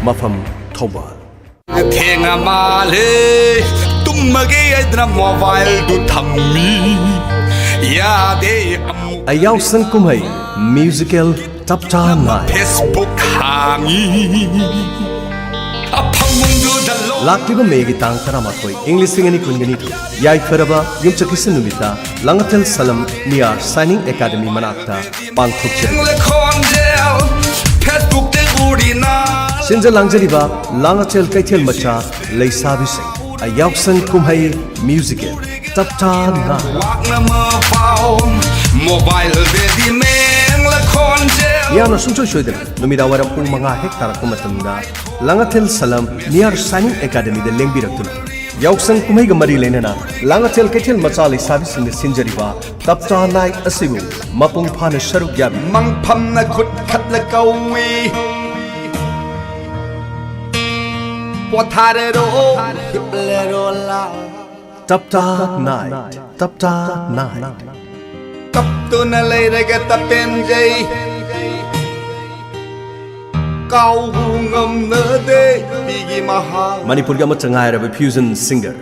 Mafam Thobal. Thenga male tummage idra mobile du thammi ya de Ayaw San Kumhay Musical Tapta Nai. Facebook hangi aphamundu dalo Lakliba Megi Tang Taramakoi English Singani Kunganito Yai Feraba Yumchakisa Numita Langatel Salam Niar Signing Academy Manakta Pangthukche Facebook de urina Sinja Langjariba Langatel Kaitel Macha Leisabi Singh Ayaw San Kumhay Musical Tapta Nai. wakna ma pao mobile de di meng la khonje Yana Suncho Shoidan Numida Waram Pung Manga Hectara Kumatamda Langatel Salam Niar Signing Academy the Lengbiratuna Yauksan Kumaiga Mari Lenana Langatel Ketel Machali Service in the Sinjariba Tapta Nai Asibu Mapung Pana Sharuk Yabi mang pham na khut khat la kawi pothare ro hiple ro la Tapta Nai Tapta Nai tap tu na le re ga ta pen jai kau hu ngam na de bigi maha Manipur Gama Changai Rabi Fusion Singer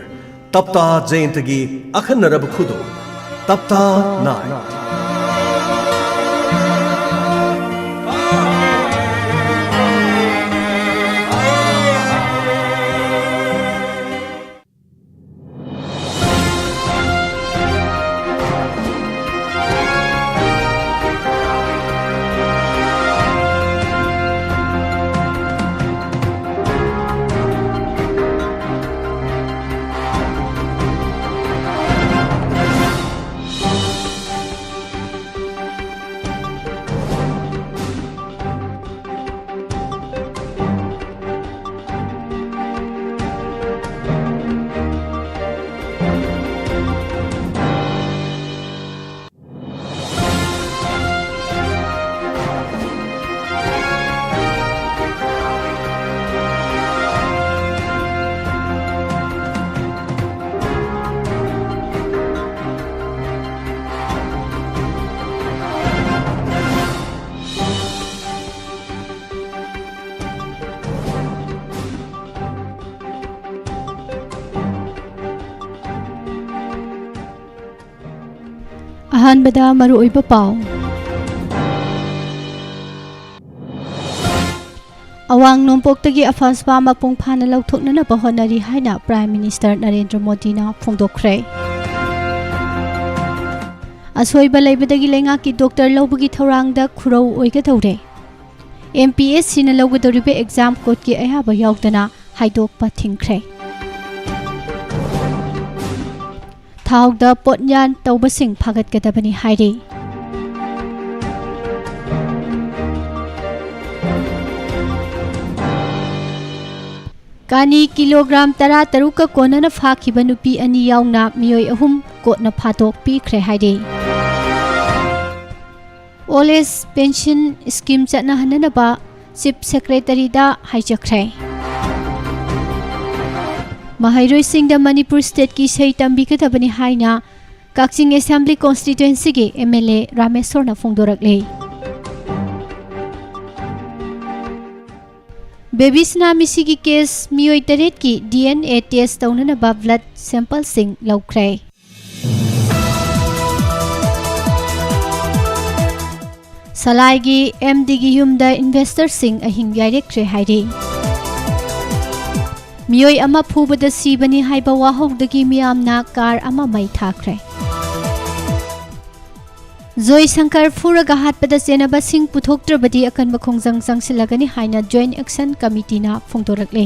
Tapta Jayantagi Akhan Rabi Khudo Tapta Nai. Ahanbada maruoiba pau Awang nompoktagi afasba mapung phana lauthoknana bahonari haina Prime Minister Narendra Modi na phongdokkhre Asoiba leibadagi lenga ki doctor lobagi thorangda khurau oigadore MPSC na logadoribe exam code ki ayaba yaudana haidokpa thingkhre Thawda potnyan tawbasing phagat kadabani hairi Kani kilogram tara taruka konana phakhiba nupi ani yauna miyoi ahum kotna phatok pikhre hairi Old Age Pension Scheme chatna hananaba Chief Secretary da haijakre Mahairoi Singh da Manipur State ki sei tambi kadabani haina Kakching Assembly Constituency ki MLA Rameshwar na phongdorakle Baby Tsunami sigi case miyoi taret ki DNA test taunana ba blood sample sing laukre Salai gi MD gi humda investor sing ahing yarekre hairi Miyoi ama phubada sibani haiba wahogdagi miyamna kar ama mai thakre Joy Shankar Furaga hatpada senaba sing puthoktrabadi akanba khongjang jangsilagani haina Joint Action Committee na phongdorakle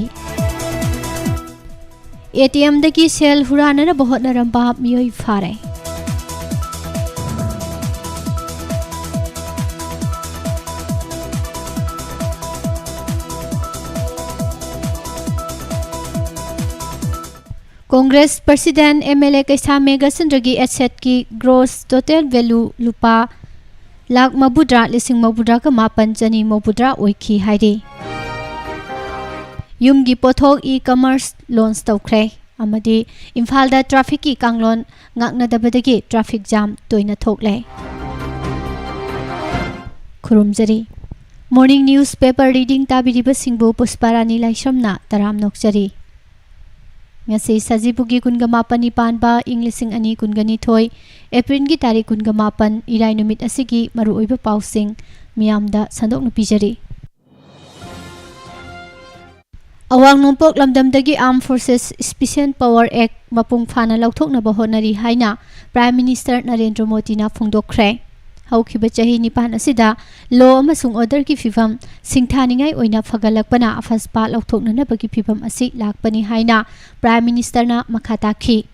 ATM dagi sel huranana bahotna ramba miyoi phare Congress President MLA Kaisa Mega Sandragi asset ki gross total value lupa lakh mabudra lising mabudra ka mapan chani mabudra oikhi hairi Yumgi pothok e-commerce loans tawkhre amadi Imphal da traffic ki kanglon ngakna dabadagi traffic jam toina thokle Khurumjari Morning News Paper Reading tabiribasingbu Pusparani Laishamna taram nokjari. Ngasi Sajibugi kungamapani panba Inglising ani kungani thoi April gi tarik kungamapan irai numit asigi maru oiba pausing miyamda sandok nupijari. Awang numpok lamdamdagi Armed Forces Special Power Act mapung phana lauthoknaba honari haina Prime Minister Narendra Modi na phongdokkhre. Haukiba chahi nipan asida law amasung order ki fivam singthaningai oina phagalakpana afaspa lauthoknanabagi fivam asi lakpani haina Prime Minister na makhatakhi.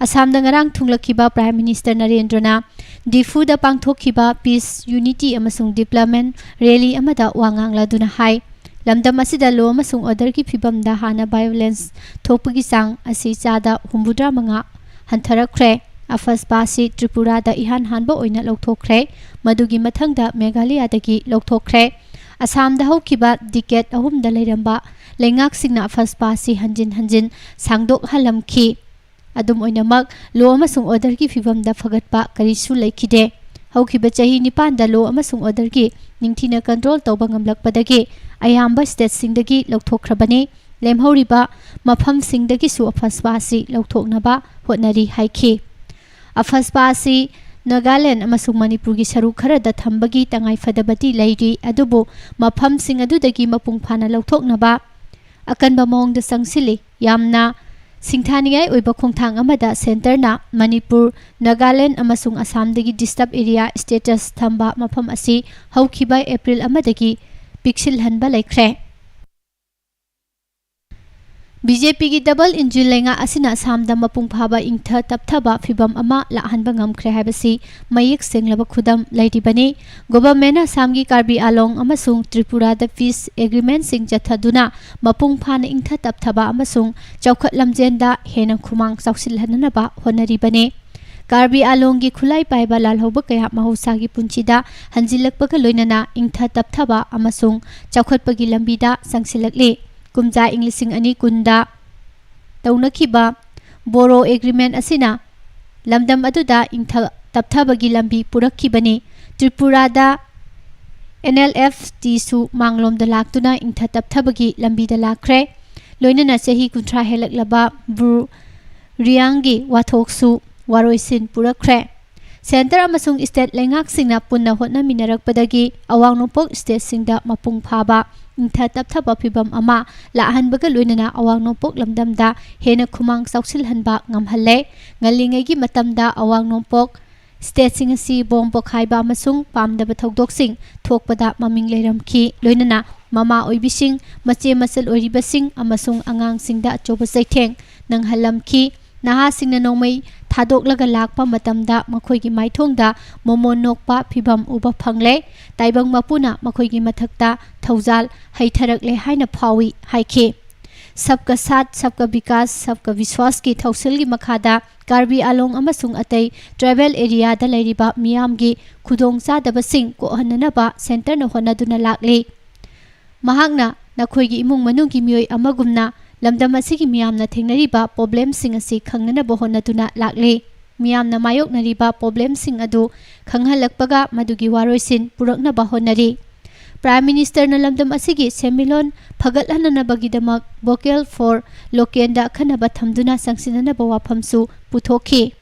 Assamda ngarang thunglakiba Prime Minister Narendra na Difu da pangthokkiba Peace Unity amasung Development Rally amada wangang laduna hai. Lamdam asida law amasung order ki fibam da hana violence thokpagi sang asi chada humbudra manga hantharakhre. Afaspa si Tripura da ihan hanba oina lokthokre madugi mathangda Meghalaya dagi lokthokre. Assam da haukiba decade ahum da leiramba lengak singna afaspa si hanjin sangdok halamki. Adum oinamak law amasung order ki fibam da phagatpa karisu laikide. Haukiba chahi nipan da law amasung order ki ningthina control tawba ngamlakpadagi ayamba state singdagi lokthokrabani lemhoriba mafam singdagi su afaspa si lokthoknaba hotnari haiki. Afaspa si Nagaland amasung Manipur gi saruk kharada thambagi tangai fadabati leiri adubu mafam sing adudagi mapung phana lauthoknaba akanba mawngda sangsili yamna singthanigai oiba khongthang amada center na Manipur Nagaland amasung Assam dagi disturb area status thamba mafam asi haukiba April amadagi piksil hanba laikhre. BJP ki double engine lenga asina samda mapung phaba ingtha tapthaba fibam ama la hanba ngamkhre habasi mayek senglaba khudam laitibani government samgi Karbi Along amasung Tripura da peace agreement sing jathaduna mapung phana ingtha tapthaba amasung chawkhat lamjenda hena khumang chawsilhanaba honaribani Karbi Along gi khulai paiba lalhoba kaya mahausa gi punchida hanjilakpaga loinana ingtha tapthaba amasung chawkhatpagi lambida sangsilakli kumja Inglising ani kunda taunakhiba Boro agreement asina lamdam aduda ingtha tapthabagi lambi purakhibani Tripura da NLF tisu manglom da laktuna ingtha tapthabagi lambi da lakre loinana chahi kunthra helaklaba bru riangi wathoksu waroisin purakhre Center amasung state lengak singna punna hotna minarakpadagi awang nopok state singda mapung phaba ingtha tapthaba phibam ama la hanbaga loinana awang nopok lamdamda hena khumang sauksil hanba ngamhalle ngalingai gi matamda awang nopok state sing asi bom pokhaiba amasung pamdaba thodok sing thokpada maming leiramki loinana mama oibising mache masal oiribasing amasung angang singda choba saitheng nanghalamki naha singna nomai thadok lakpa matamda makhoi gi maithongda momon nokpa phibam uba phangle taibang mapuna makhoi gi mathakta thaujal haitharakle haina phawi haike sabka sat sabka vikas sabka vishwas ki thausil gi makhada Karbi Along amasung atei travel area da leiriba miyam gi khudong chadaba sing ko hananaba center na honaduna lakli mahakna nakhoi gi imung manung gi mioi amagumna lamdam asigi miyamna thengnariba problem sing asi khangnana bohonatuna lakle miyamna mayoknariba problem sing adu khanghalakpaga madugi waroisin purakna bahonari Prime Minister na lamdam asigi semilon phagathanana bagidamak vocal for lokenda khanaba thamduna sangsinana bawaphamsu puthokhi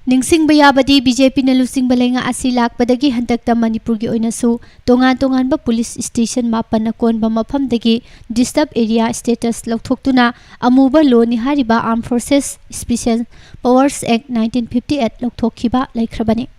Ningsing bayabadi BJP na lusing balenga asi lakpadagi hantakta Manipur gi oinasu tongan ba police station mapan na konba maphamdagi disturb area status lokthokuna amuba law ni hariba Armed Forces Special Powers Act 1958 lokthokhiba laikhrabani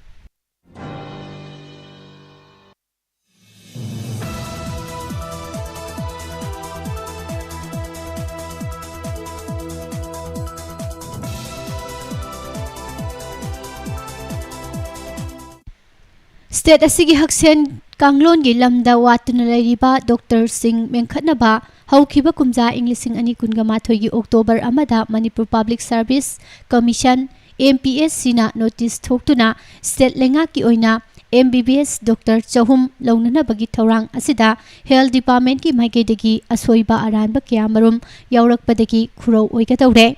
State asigi haksen kanglon gi lamda watuna leiriba Dr. Singh Mengkhatnaba haukiba kumja Inglising ani kungamathoi gi October amada Manipur Public Service Commission MPSC na notice thoktuna state lenga ki oina MBBS Dr. Chahum launana bagi thorang asida Health Department ki maigedagi asoiba aranba kyamarum yaurakpadagi khurau oiga tawre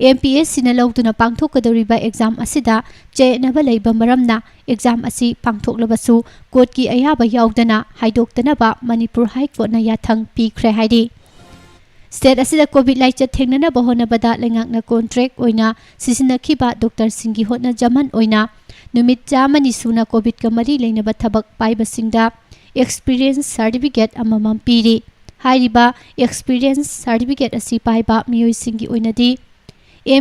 MPSC na lawduna pangthokadoriba exam asida cheenaba leiba maramna exam asi pangthoklabasu court ki ayaba yaudana haidoktanaba Manipur High Court na yathang pikre haidi State asida COVID laicha thengnana bahonabada lengakna contract oina sisinakhiba Dr. Singhi hotna jaman oina numit jamani suna COVID ka mari leinaba thabak paibasingda experience certificate amamam piri hairiba experience certificate asi paiba miyoi singi oinadi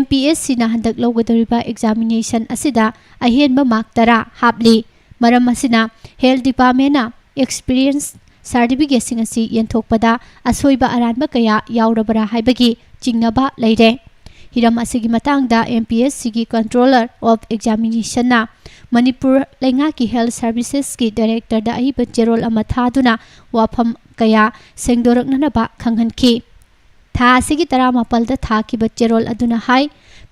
MPSC na handak lawgadoriba examination asida ahenba mark tara hapli maram asina health department na experience certificate sing asi yenthokpada asoiba aranba kaya yaurabara haibagi chingnaba leire hiram asigi matangda MPSC gi controller of examination na Manipur Lenga ki health services ki director da ahiba jerol ama thaduna wafam kaya sengdoraknana ba khanghanki tha asigi 18 da tha ki jerol aduna hai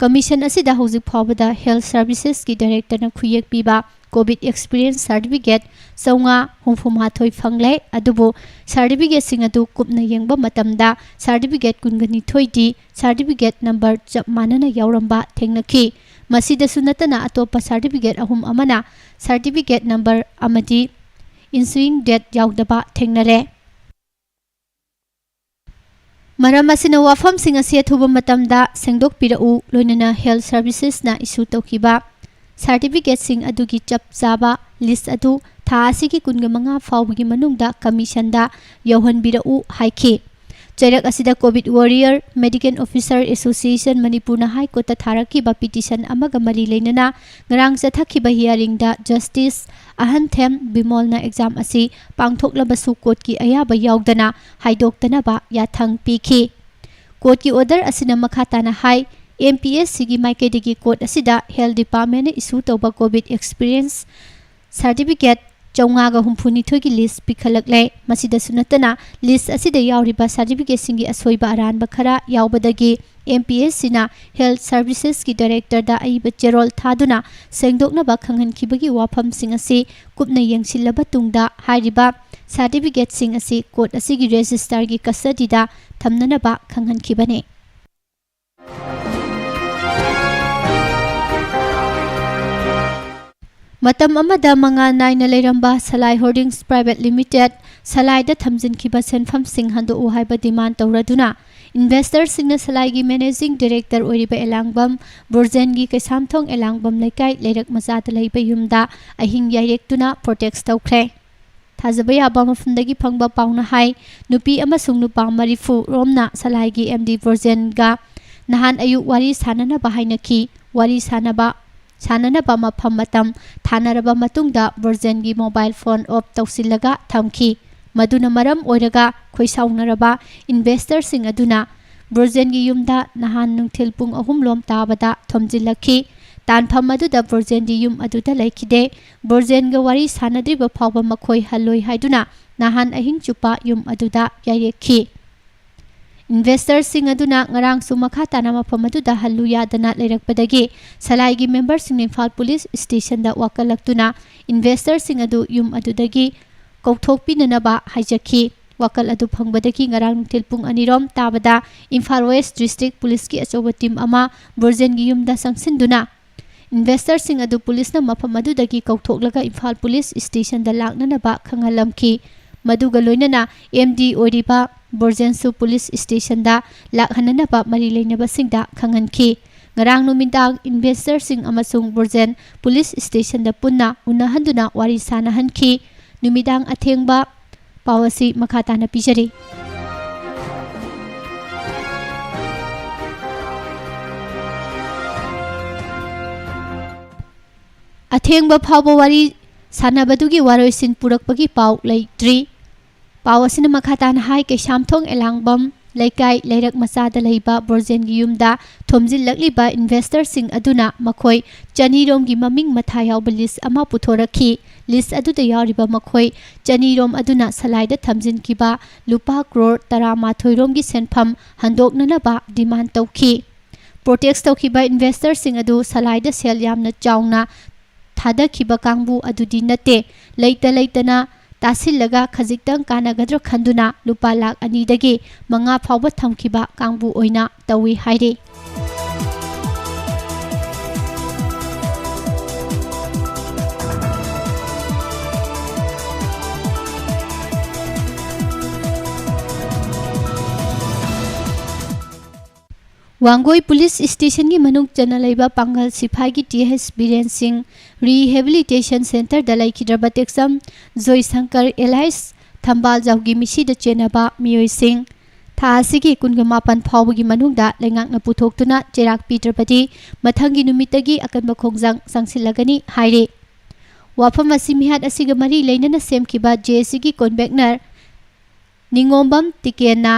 commission asida hojik phawbada health services ki director na khuyek piba COVID experience certificate saunga humfum hathoi phangle adubo certificate sing adu kupna yengba matamda certificate kungani thoidi certificate number chap manana yauramba thengnaki masida sunatana atopa certificate ahum amana certificate number amadi ensuing date yaudaba thengnare maram asina wafam sing asia thuba matamda sengdok pirau loinana health services na issue tawkiba certificate sing adugi chap chaba list adu tha asigi kunga manga fawbagi manungda commission da yauhanbirau haiki chairak asida COVID warrior medical officer association Manipur na high court tharaki ba petition amaga mari leinana ngarang chathaki ba hearing da justice ahanthem bimol na exam asi pangthoklabasu court ki ayaba yaudana haidoktana ba yathang pikhi court ki order asina makhata na hai MPSC gi maikedi court asida health department issue toba COVID experience certificate chaunga ga humphuni thogi list pikhalakle masida sunatana list asida yauriba certificate singi asoiba aran bakhara yaubadagi MPSC na health services ki director da aiba cherol thaduna sengdokna ba khanghan khibagi wafam sing asi kupna yengsilaba tungda hairiba certificate sing asi court asigi register gi custody da thamnana ba khanghan khibane matam amada manga naina leiramba Salai Holdings Private Limited Salai da thamjinkiba senfam sing hando u haiba demand tawraduna investor singna Salai gi managing director oriba elangbam Burzen gi Kaisamthong elangbam laikai leirak mazata leiba yumda ahing yairektuna protect tawkhre thajaba yaba mafundagi phangba pauna hai nupi amasung nupa marifu romna Salai gi MD Burzen ga nahan ayu wari sanana bahainaki wari sanaba Sananaba mafam matam thanaraba matungda Burzen gi mobile phone off tawsillaga thamki maduna maram oiraga khoisaunaraba investor sing aduna Burzen gi yumda nahan nungthil pung ahum lom tabada thomjillakhi tanpham aduda Burzen di yum aduda laikide Burzen ga wari sanadriba phawba makhoi halloi haiduna nahan ahing chupa yum aduda yairekhi investor sing aduna ngarang sumakha tana mafam aduda hallu yadana leirakpadagi Salai gi member sing Imphal police station da wakalaktuna investor sing adu yum adudagi kauthokpinanaba haijakhi wakal adu phangbadagi ngarang tilpung anirom tabada Imphal West district police ki achoba team ama Burzen gi yumda sangsinduna investor sing adu police na mafam adudagi kauthoklaga Imphal police station da laknanaba khangalamki maduga loinana MD oriba Burzen su police station da lakhananaba mari leinaba singda khanganki ngarang numindang investor sing amasung Burzen police station da punna unahanduna wari sanahanki numidang athengba pawasi makhata na pijari athengba phawba wari sanabadugi waroisin purakpagi paw leitri Pawasina makhatan hai Kaisamthong elangbam laikai leirak masada leiba Burzen gi yumda thomjillakliba investor sing aduna makhoi chanirom gi maming matha yawba list ama puthorakhi list aduda yariba makhoi chanirom aduna Salai da thamjinkiba lupa crore 13 rom gi senpham handoknanaba demand tawkhi protect tawkhiba investor sing adu Salai da sel yamna chauna thadakhiba kangbu adudi nate leitana Tasillaga khajikdang kanagadro khanduna lupa lakh 2 dagi 5 phawba thamkiba kangbu oina tawi haire Wangoi Police Station gi manung chana leiba Pangal Siphai gi TH Biren Singh Rehabilitation Center da laikhidraba teksam Joy Shankar Elias Thambal Jaugi Misi da chenaba Miyoi Singh tha asigi kungamapan phawgi manungda lengakna puthokhtuna cherak pitrapati mathangi numitagi akanba khongjang sangsilagani haire wafam asi mihat asiga mari leinana semkiba JC gi convener Ningombam Tikena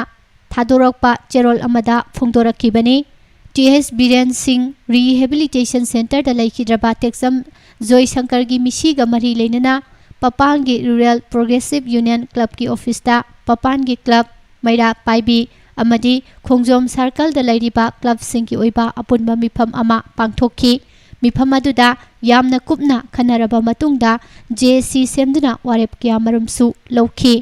Thadorokpa Cherol Amada Phongdorakibani TH Biren Singh Rehabilitation Center da laikhidraba teksam Joy Shankar gi misi ga mari leinana Papan gi Rural Progressive Union Club ki office da Papan gi club Maira Paibi amadi Khongjom Circle da lairiba club sing ki oiba apunba mifam ama pangthokki mifam aduda yamna kupna khanaraba matungda JC semduna warep kya marumsu lawki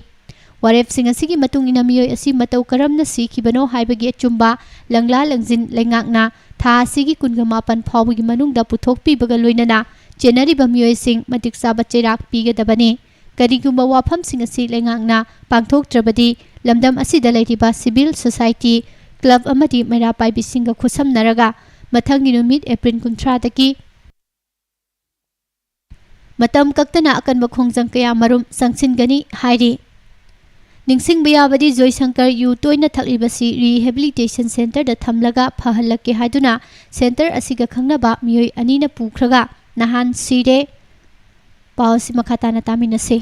warep sing asigi matung ina miyoi asi matau karamna sikhibano haibagi chumba langla langjin lengakna tha asigi kungamapan phawgi manungda puthokpi baga loinana chenariba miyoi sing matik saba cherak pigadabani karigumba wafam sing asi lengakna pangthoktrabadi lamdam asida lairiba civil society club amadi Maira Paibi singa khusamnaraga mathangi numit April 30 dagi matam kaktana akanba khongjang kaya marum sangsin-gani hairi ningsingba yabadi Joy Shankar yu toina thaklibasi Rehabilitation Center da thamlaga phahalake haiduna center asiga khangnaba miyoi anina pukhraga nahan sire pawsi makhatana taminase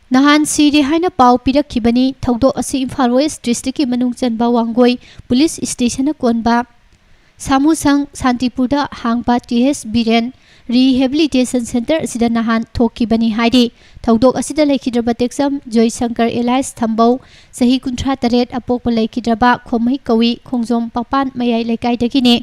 Nahan Siri haina pau pirakhibani thawdok asi Imphal West District ki manung chanba Wangoi Police Station konba Samusang Santipurda hangba TH Biren Rehabilitation Center asida nahan thokibani haidi thawdok asida laikhidraba teksam Joy Shankar Elias Thambau sahi 38 apokpa laikhidraba khomai kawi khongjom papan mayai laikai dagine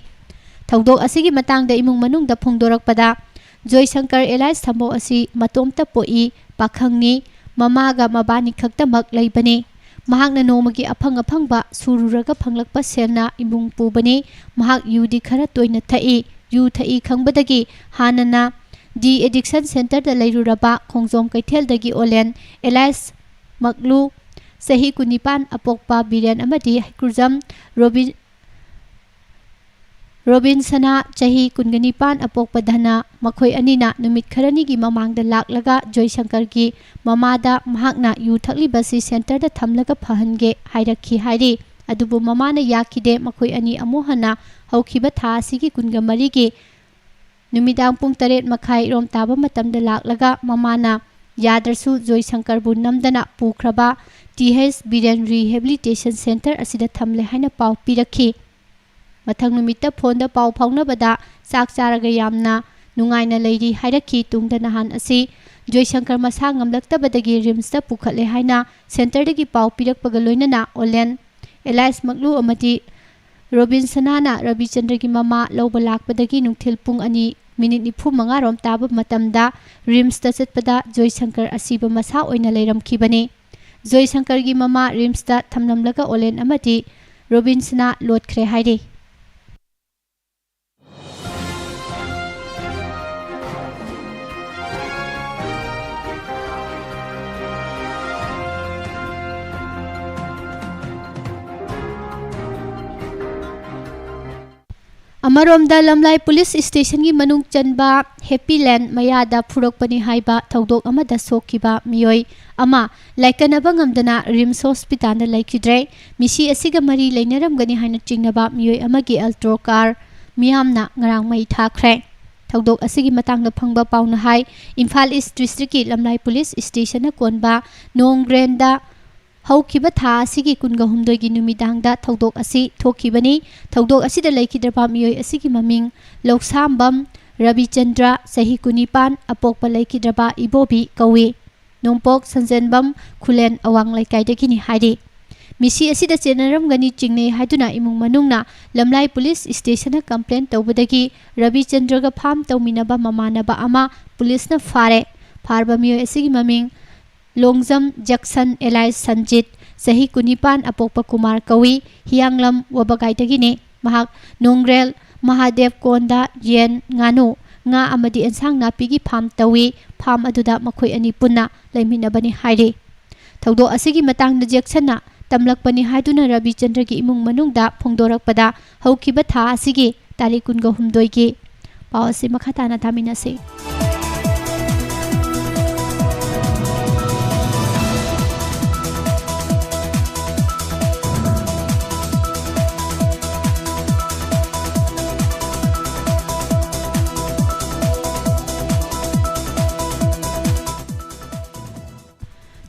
thawdok asigi matangda imung manungda phongdorakpada Joy Shankar Elias Thambau asi matomta poi pakhangni Mamaga mabani khaktamak leibani mahakna nomagi aphangba sururaga phanglakpa selna imung pubani mahak yudi khara toina thai yu thai khangbadagi hanana di addiction center da leiruraba khongjom kaithel dagi Olen Elias Maklu sahi kunipan apokpa Biren amadi Kurjam Robinsana chahi kunganipan apokpa dhana makhoi anina numit kharani gi mamangda laklaga Joy Shankar gi mamada mahakna yu thaklibasi center da thamlaga phahange hairakhi hairi adubu mamana yakide makhoi ani amohana haukiba tha asigi kungamari gi numidang pung 8 makhai rom taba matamda laklaga mamana yadrasu Joy Shankar bu namdana pukhraba TH Biren Rehabilitation Center asida thamle haina pau pirakhi mathang numita phonda pau phaunabada sak charaga yamna nungaina leiri hairakhi tungda nahan asi Joy Shankar masa ngamlaktabadagi rims da pukhatle haina center dagi pau pirakpaga loinana Olen Elias Maklu amati Robinsanana Ravichandra gi mama loba lakpadagi nungthil pung ani minute 45 rom taba matamda rims da chatpada Joy Shankar asiba masa oina leiramkhibani Joy Shankar gi mama rims da thamnamlaga Olen amati Robinsana lotkhre hairi Amaromda Lamlai Police Station gi manung chanba Happy Land mayada phurokpani haiba thawdok amada sokkiba miyoi ama laikanaba ngamdana Rims Hospital da laikidre misi asiga mari leinaramgani haina chingnaba miyoi amagi alto car miyamna ngarang mai thakre thawdok asigi matangda phangba pauna hai Imphal East District ki Lamlai Police Station na konba Nongrenda haukiba tha asigi kunga humdoi gi numidangda thawdok asi thokibani thawdok asida laikhidraba miyoi asigi maming Loksambam Ravichandra sahi kunipan apokpa laikhidraba Ibobi kawi Nongpok Sanjenbam Khulen awang laikai dagini hairi misi asida chenaramgani chingnei haiduna imung manungna Lamlai Police Station na complaint tawbadagi Ravichandra ga pham tawminaba mamanaba ama police na farba miyoi asigi maming Longjam Jackson Elias Sanjit sahi kunipan apokpa Kumar kawi Hianglam wabagai dagini mahak Nongrel Mahadev Konda Yen Nganu nga amadi ensang napigi farm tawi farm aduda makhoi ani punna laiminabani haire thaudo asigi matangda jeksana tamlakpani haiduna Rabi Chandra gi imung manungda phongdorakpada haukiba tha asigi tarik 26 gi paw ase makhatana thaminase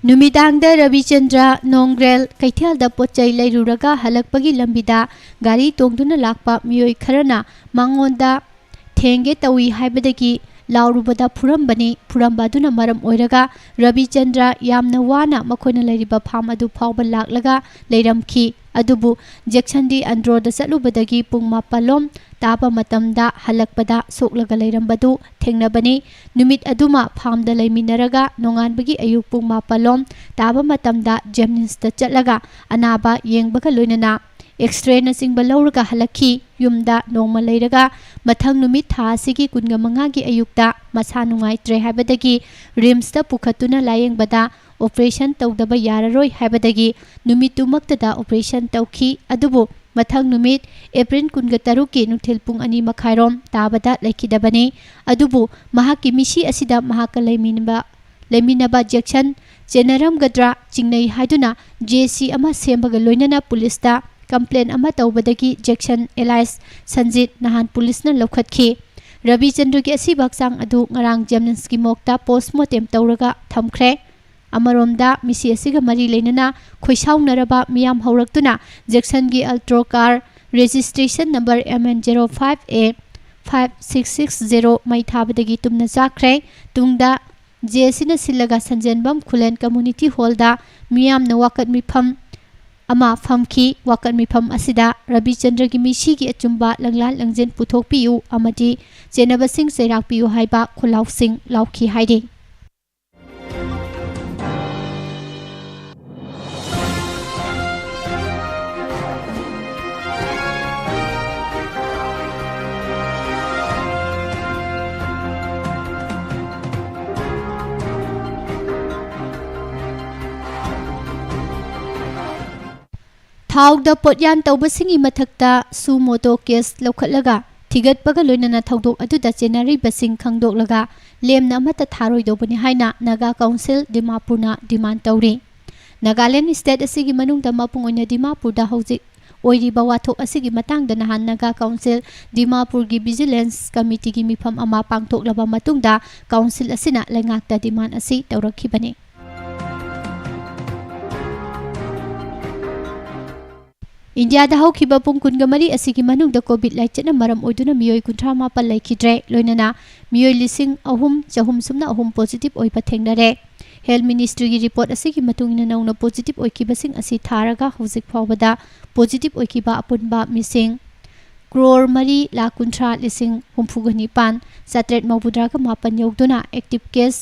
Numidangda Rabi Chandra Nongrel Kaithel Pochai Lairuraga Halakpagi Lambida Gari Tongduna Lakpa Miyoi Kharana Mangonda Thenge Tawi Haibadagi Laurubada Purambani Purambaduna Maram Oiraga Rabi Chandra Yamna Wana Makoina Lairiba Pham adu phawba laklaga leiramki adubu Jacksandi Androda Satlubadagi Pung Mapalom Taba Matamda Halakpada Soklaga Leirambadu Thengnabani Numit Aduma Phamda Laiminaraga Nonganbagi Ayuk Pung Mapalom Taba Matamda Jemninsta Chatlaga Anaba Yengbaga Loinana X-ray na singba lauraga halakhi yumda nongma leiraga mathang numit tha asigi kunga manga gi ayukta masa nungai tre haibadagi rims ta pukhatuna layeng bada operation tawdaba yararoi haibadagi numit tumakta da operation tawki adubu mathang numit April kunga taruki nuthel pung ani makhairom tabada laikidabani adubu mahaki misi asida mahaka laiminaba Jackson Generam Gadra Chingnei haiduna JC ama sembaga loinana police ta complaint ama tawbadagi Jackson Elias Sanjit Nahan police na lokhatki Rabi Chandra gi asi baksang adu ngarang Jamninski mokta postmortem tawraga thamkhre amaromda misi asiga mari leinana khoisaunaraba miyam hawraktuna Jackson gi Alto car registration number MN05A 5660 mai thabadagi tumna jakre tungda JC na silaga Sanjenbam Khulen community hall da miyam na wakat mifam ama famki wakat mifam asida Rabi Chandra gi misi gi achumba langlan langjen puthokpiu amadi jenabasing seirakpiu haiba khulausing laukhi haide Thawda potyan tawbasingi mathakta sumoto case lokhatlaga thigatpaga loinana thawdok aduda chenari basing khangdoklaga lemna amata tharoi dobani haina Naga Council Dimapurna demand tawri Nagaland state asigi manungda mapung oina Dimapurda hojik oiriba wathok asigi matangda nahan Naga Council Dimapur gi Vigilance Committee gi mifam ama pangthoklaba matungda council asina lengakta demand asi tawrakhibani India da haukiba pung kungamari asigi manungda COVID laichatna maram oiduna miyoi 38 laikhidre loinana miyoi 3,403 positive oiba thengnare Health Ministry gi report asigi matungina nauna positive oikibasing asi tharaga hojik phawbada positive oikiba apunba missing crore mari la kuntra lising humphugani pan satret mawbudra ka mapan yogduna active case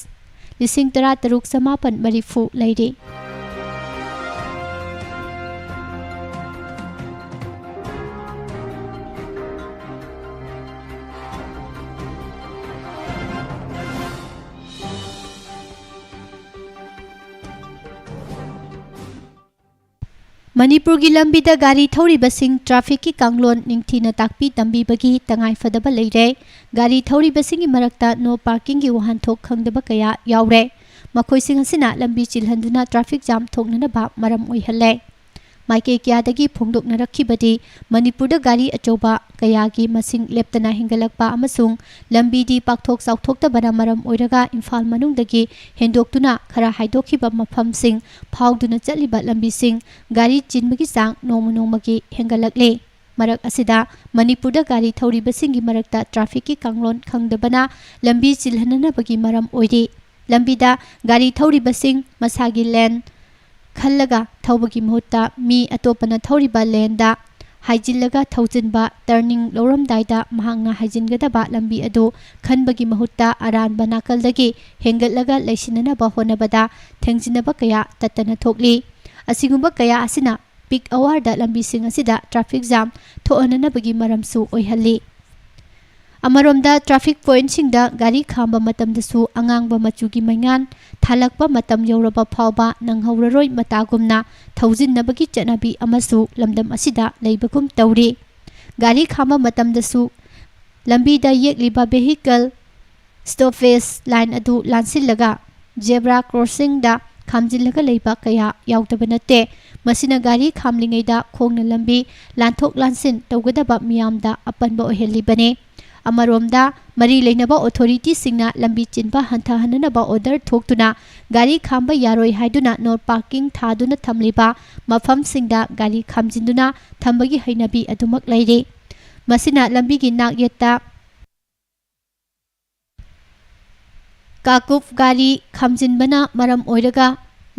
lising tara taruk samapan marifu laide Manipur gi lambida gari thoribasing traffic ki kanglon ningthina takpi tambibagi tangai fadaba leire gari thoribasing marakta no parking gi wahanthok khangdaba kaya yaure makhoising asina lambi chilhanduna traffic jam thoknana ba maram oihalle maike kyadagi phongdokna rakhibadi Manipurda gari achoba kayagi masing leptana hingalakpa amasung lambi di pakthok sauthokta bana maram oiraga Imphal manungdagi hendoktuna khara haidokhiba maphamsing phawduna chaliba lambi sing gari chinbagi sang nomagi hengalakle marak asida Manipurda gari thoribasing gi marakta traffic ki kanglon khangdabana lambi chilhanana bagi maram oiri lambida gari thoribasing masagi lane Khallaga thawbagi mahutta mi atopana thawriba lenda haijinlaga thawjinba turning loramdaida mahangna haijingadaba lambi adu khanbagi mahutta aranba nakaldagi hengatlaga leisinanaba honabada thengjinaba kaya tatana thokli asigumba kaya asina peak hour da lambi sing asida traffic jam thoananabagi maramsu oihalli Amaromda traffic point singda gari khamba matamdasu angangba machugi maingan thalakpa matam yauraba phawba nanghauraroi matagumna thaujinnabagi chanabi amasu lamdam asida leibagum tawri gari khamba matamdasu lambida yekliba vehicle stoppage line adu lansillaga zebra crossing da khamjillaga leiba kaya yaudaba nate masina gari khamlingeida khongna lambi lanthok lansin tawgadaba miyamda apanba ohelibane Amaromda mari leinaba authority singna lambi chinba hantha hananaba order thoktuna gari khamba yaroi haiduna no parking thaduna thamliba mafam singda gari khamjinduna thambagi hainabi adumak leire masina lambi gi nak yetta kakup gari khamjinbana maram oiraga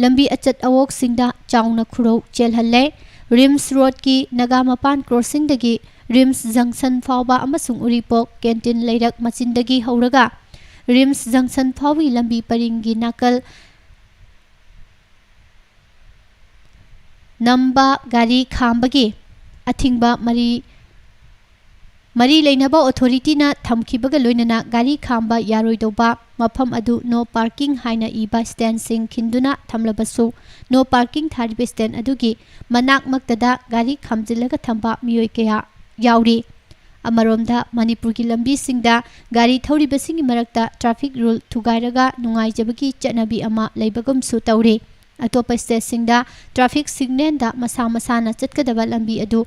lambi achat awok singda chauna khuro chelhalle Rims Road ki Nagamapan crossing dagi Rims Junction fawba amasung Uripok canteen leirak machindagi hauraga Rims Junction fawi lambi paringi nakal namba gari khambagi athingba mari leinaba authority na thamkibaga loinana gari khamba yaroidoba mafam adu no parking haina iba stand sing khinduna thamlabasu no parking tharibe stand adugi manak maktada gari khamjilaga thamba miyoi kaya yauri amaromda manipur ki lambi singda gari thauri basingi marakta traffic rule thugairaga nungai jabagi chanabi ama leibagum su tawre atopa state singda traffic signal da masa na chatkadaba lambi adu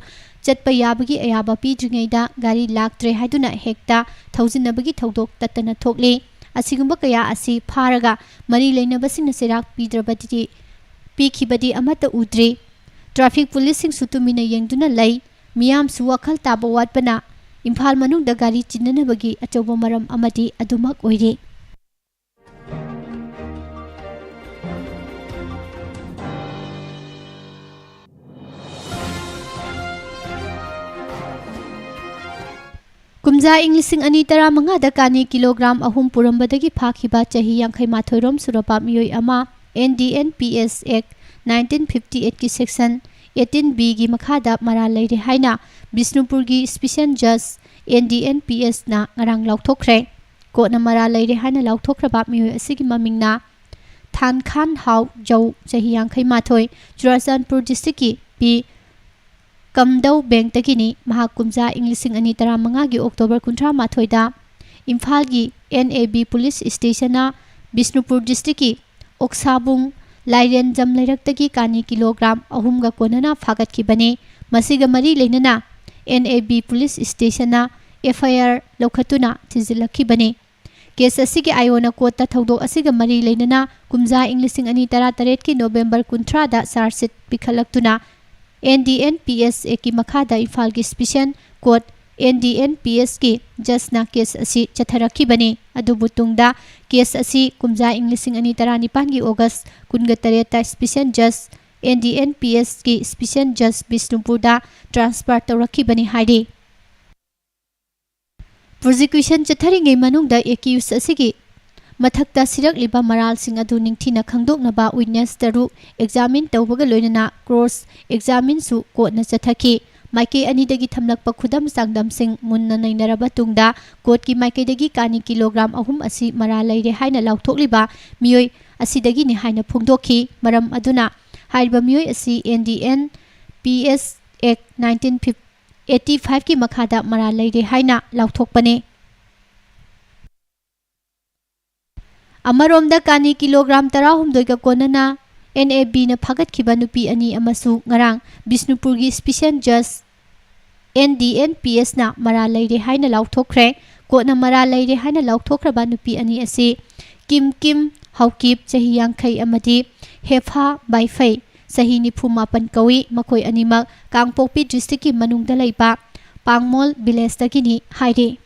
chatpa yabagi ayaba pidringeida gari laktre haiduna hekta thaujinnabagi thodok tatana thokle asigumba kaya asi pharaga mari leinabasingna serak pidrabadi pikhibadi amata udre traffic police sing sutumina yengduna lei miyam su wakhal taba watpana imphal manungda gari chinnanabagi achoba maram amadi adumak oire Kumja Inglising ani tara manga dakani kilogram ahum purambadagi phakhiba chahi yankhai mathoirom surapa miyoi ama NDNPS Act 1958 ki section 18B gi makhada mara leire haina Bisnupur gi Special Judge NDNPS na ngarang lauthokre ko na mara leire haina lauthokraba miyoi asigi mamingna Than Khan Hau Jau chahi yankhai mathoi Churachandpur district ki P Kamdau Bank takini Mahakumja Inglising ani tara manga gi October 18 da Imphal gi NAB Police Station na Bisnupur district ki Oksabung Lairen Jamlairak tagi kani kilogram ahumga konana phagat ki bane masiga mari leinana NAB Police Station na FIR lokhatuna thizilakhi bane case asigi ayona kota thodok asiga mari leinana Kumja Inglising ani tara taret ki November 18 da sarsit pikhalaktuna NDNPS eki makhada Imphal ki Special Court NDNPS ki jasna case asi chatharakhi bane adubu tungda case asi Kumja Inglising ani tara nipan gi August 18 ta Special Judge NDNPS ki Special Judge Bisnupur da transfer tawrakhi bane haide prosecution chatharinge manungda accused asigi mathakta sirakliba maral sing adu ningthina khangdoknaba witness taru examine tawbaga loinana cross examine su court na chathaki maike ani dagi thamlakpa khudam sangdam sing munna nainaraba tungda court ki maike dagi kani kilogram ahum asi mara leire haina lauthokliba miyoi asi dagi ni haina phungdokhi maram aduna haiba miyoi asi NDNPS Act 1985 ki makhada mara leire haina lauthokpane Amaromda kani kilogram 12 ga konana NAB na phagat khiba nupi ani amasu ngarang Bisnupur gi Special Judge NDNPS na mara leire haina lauthokre ko na mara leire haina lauthokraba nupi ani asi Kim Haukip chahi yankhai amadi Hefa Baifai chahi 98 kawi makoi animak Kangpokpi district ki manungda leipa Pangmol village takini haire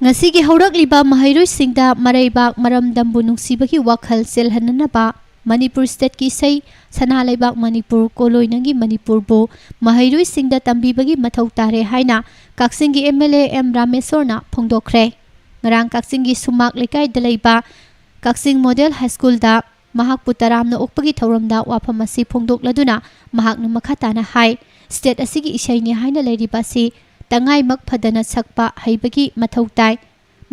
Ngasigi haurakliba mahairoi singda maraibak maram dambu nungsibagi wakhal selhananaba Manipur State ki sei Sanalaibak Manipur koloinangi Manipur bo mahairoi singda tambibagi mathau tare haina Kaksingi MLA M Ramesorna phongdokre ngarang Kaksingi Sumak Lekai Dalaiba Kaksing Model High School da mahak putaramna okpagi thauramda wafam asi phongdokladuna mahakna makhatana hai state asigi isai ni haina leiriba si tangai mak phadana sakpa haibagi mathau tai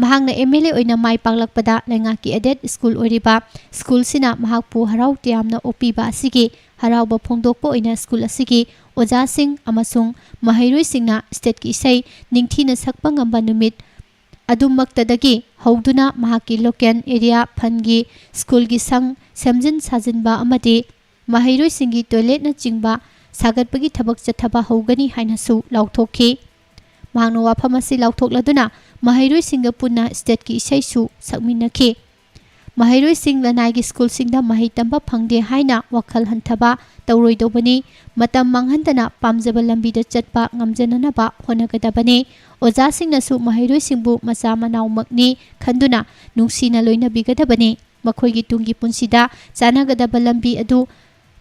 mahakna MLA oina mai paklakpada lenga ki adet school oriba school sina mahakpu harau tiamna opiba asigi harauba phongdokpo oina school asigi oja sing amasung mahairoi singna state ki isai ningthina sakpa ngamba numit adumaktadagi hauduna mahaki local area phangi school gi sang samjin sajinba amadi mahairoi singi toilet na chingba sagatpagi thabak chathaba haugani haina su lauthokhi mahangno wafamasi lauthokladuna mahairoi singa punna state ki isai su sakminakhi mahairoi sing lanai gi school singda mahai tamba phangde haina wakhal hanthaba tawroi dobani matam manghandana pamjaba lambi da chatpa ngamjanana ba honagadabani oja singna su mahairoi singbu macha manau makni khanduna nungsina loina bigadabani makhoi tungi punsida chanagadaba lambi adu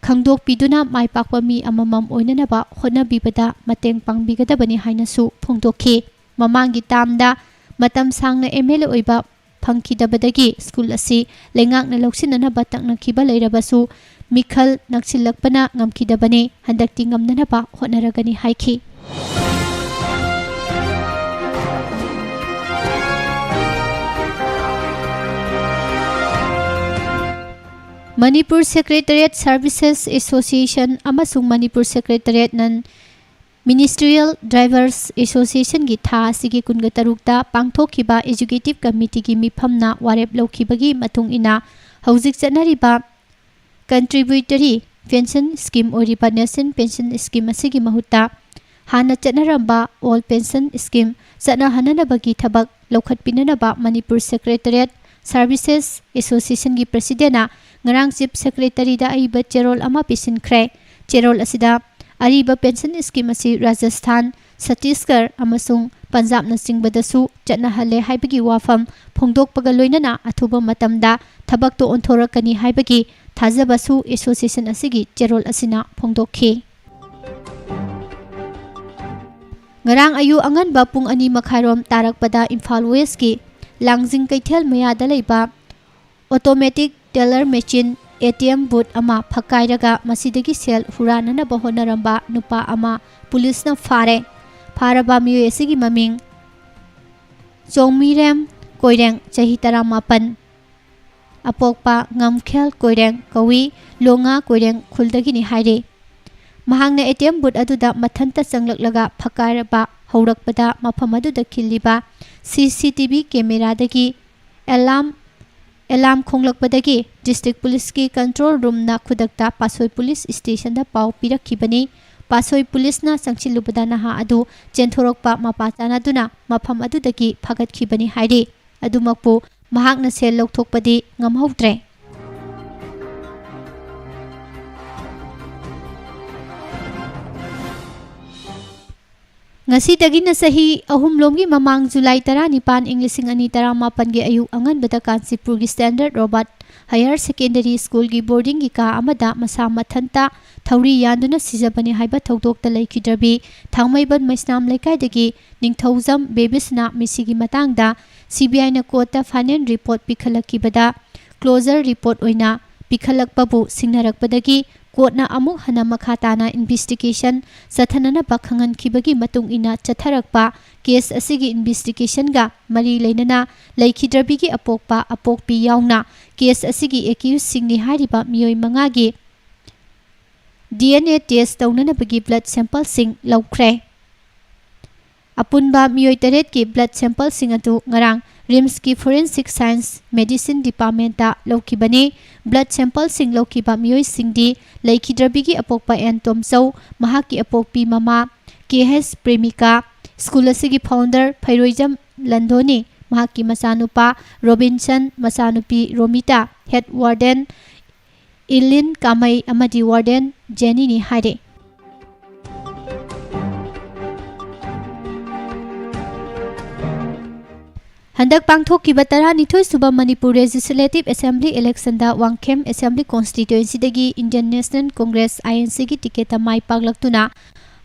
khangdok piduna mai pakpa mi amamam oinana ba honabibada mateng pangbigadabani haina su phongdokhi mamangi tamda matam sangna MLA oiba phangkidabadagi school asi lengakna loksinana batakna khiba leirabasu mikhal nakchilakpana ngamkidabani handakti ngamnana ba honaragani haikhi Manipur Secretariat Services Association amasung Manipur Secretariat nan Ministerial Drivers Association gi tha sigi kunga tarukta pangthokhiba Executive Committee gi mifamna warep lokhibagi matung ina hauzik chanariba Contributory Pension Scheme oriba Nation Pension Scheme asigi mahutta hana chanaramba All Pension Scheme chana hananabagi thabak lokhatpinanaba Manipur Secretariat Services Association gi President ngarang Chief Secretary da aiba cherol ama pisinkhre cherol asida ariba pension scheme asi Rajasthan Chhattisgarh amasung Punjab na singbadasu chatna hale haibagi wafam phongdokpaga loinana athuba matamda thabak to onthorakani haibagi thajabasu association asigi cherol asina phongdokhi ngarang ayu angan ba pung ani makharom tarakpada Imphal West ki Langjing Kaithel mayada leiba automatic teller machine ATM booth ama phakairaga masidagi sel huranana bahonaramba nupa ama police na faraba miyo esigi maming Chongmirem Koireng chahi 18 apokpa ngamkhel Koireng kawi longa Koireng khuldagi ni haire mahangna ATM booth aduda mathanta changlaklaga phakairaba haurakpada mafam aduda khilliba CCTV camera dagi alarm khonglakpadagi district police ki control room na khudakta Pasoi police station da pau pirakhibani Pasoi police na sangchilubada naha adu chenthorokpa mapachana duna mafam adudagi phagatkhibani hairi adumakpu mahakna sel lokthokpadi ngamhautre ngasi tagina sahi ahum lomgi mamang July 19 English 2018 gi ayu angan bada Kansipur gi Standard Robert Higher Secondary School gi boarding gi ka amada masa mathanta thauri yanduna sijabani haiba thodokta laikhidrabi thangmaiban maisnam lekai dagi ningthaujam bebisna misigi matangda CBI na court final report pikhalakibada closure report oina pikhalakpabu singnarakpadagi Kotna amuk hana makhatana investigation sathanana bakhangan khibagi matung ina chatharakpa case asigi investigation ga mari leinana laikhidrabi gi apokpi yauna case asigi accused singni hariba miyoi manga gi DNA test taunana bagi blood sample sing laukhre apunba miyoi teret ki blood sample sing atu ngarang RIMS की Forensic Science Medicine Department ta lokibani blood sample sing lokiba miyoi singdi laikhidrabigi apokpa en tomchau mahaki apokpi mama KH Premika school asigi founder Phairoijam Landhoni mahaki masanupa Robinson masanupi Romita head warden Ilin Kamai amadi warden Jenny ni haide Handak pangthokkiba 12 suba Manipur Legislative Assembly election da Wangkhem Assembly constituency dagi Indian National Congress INC gi ticket mai paglaktuna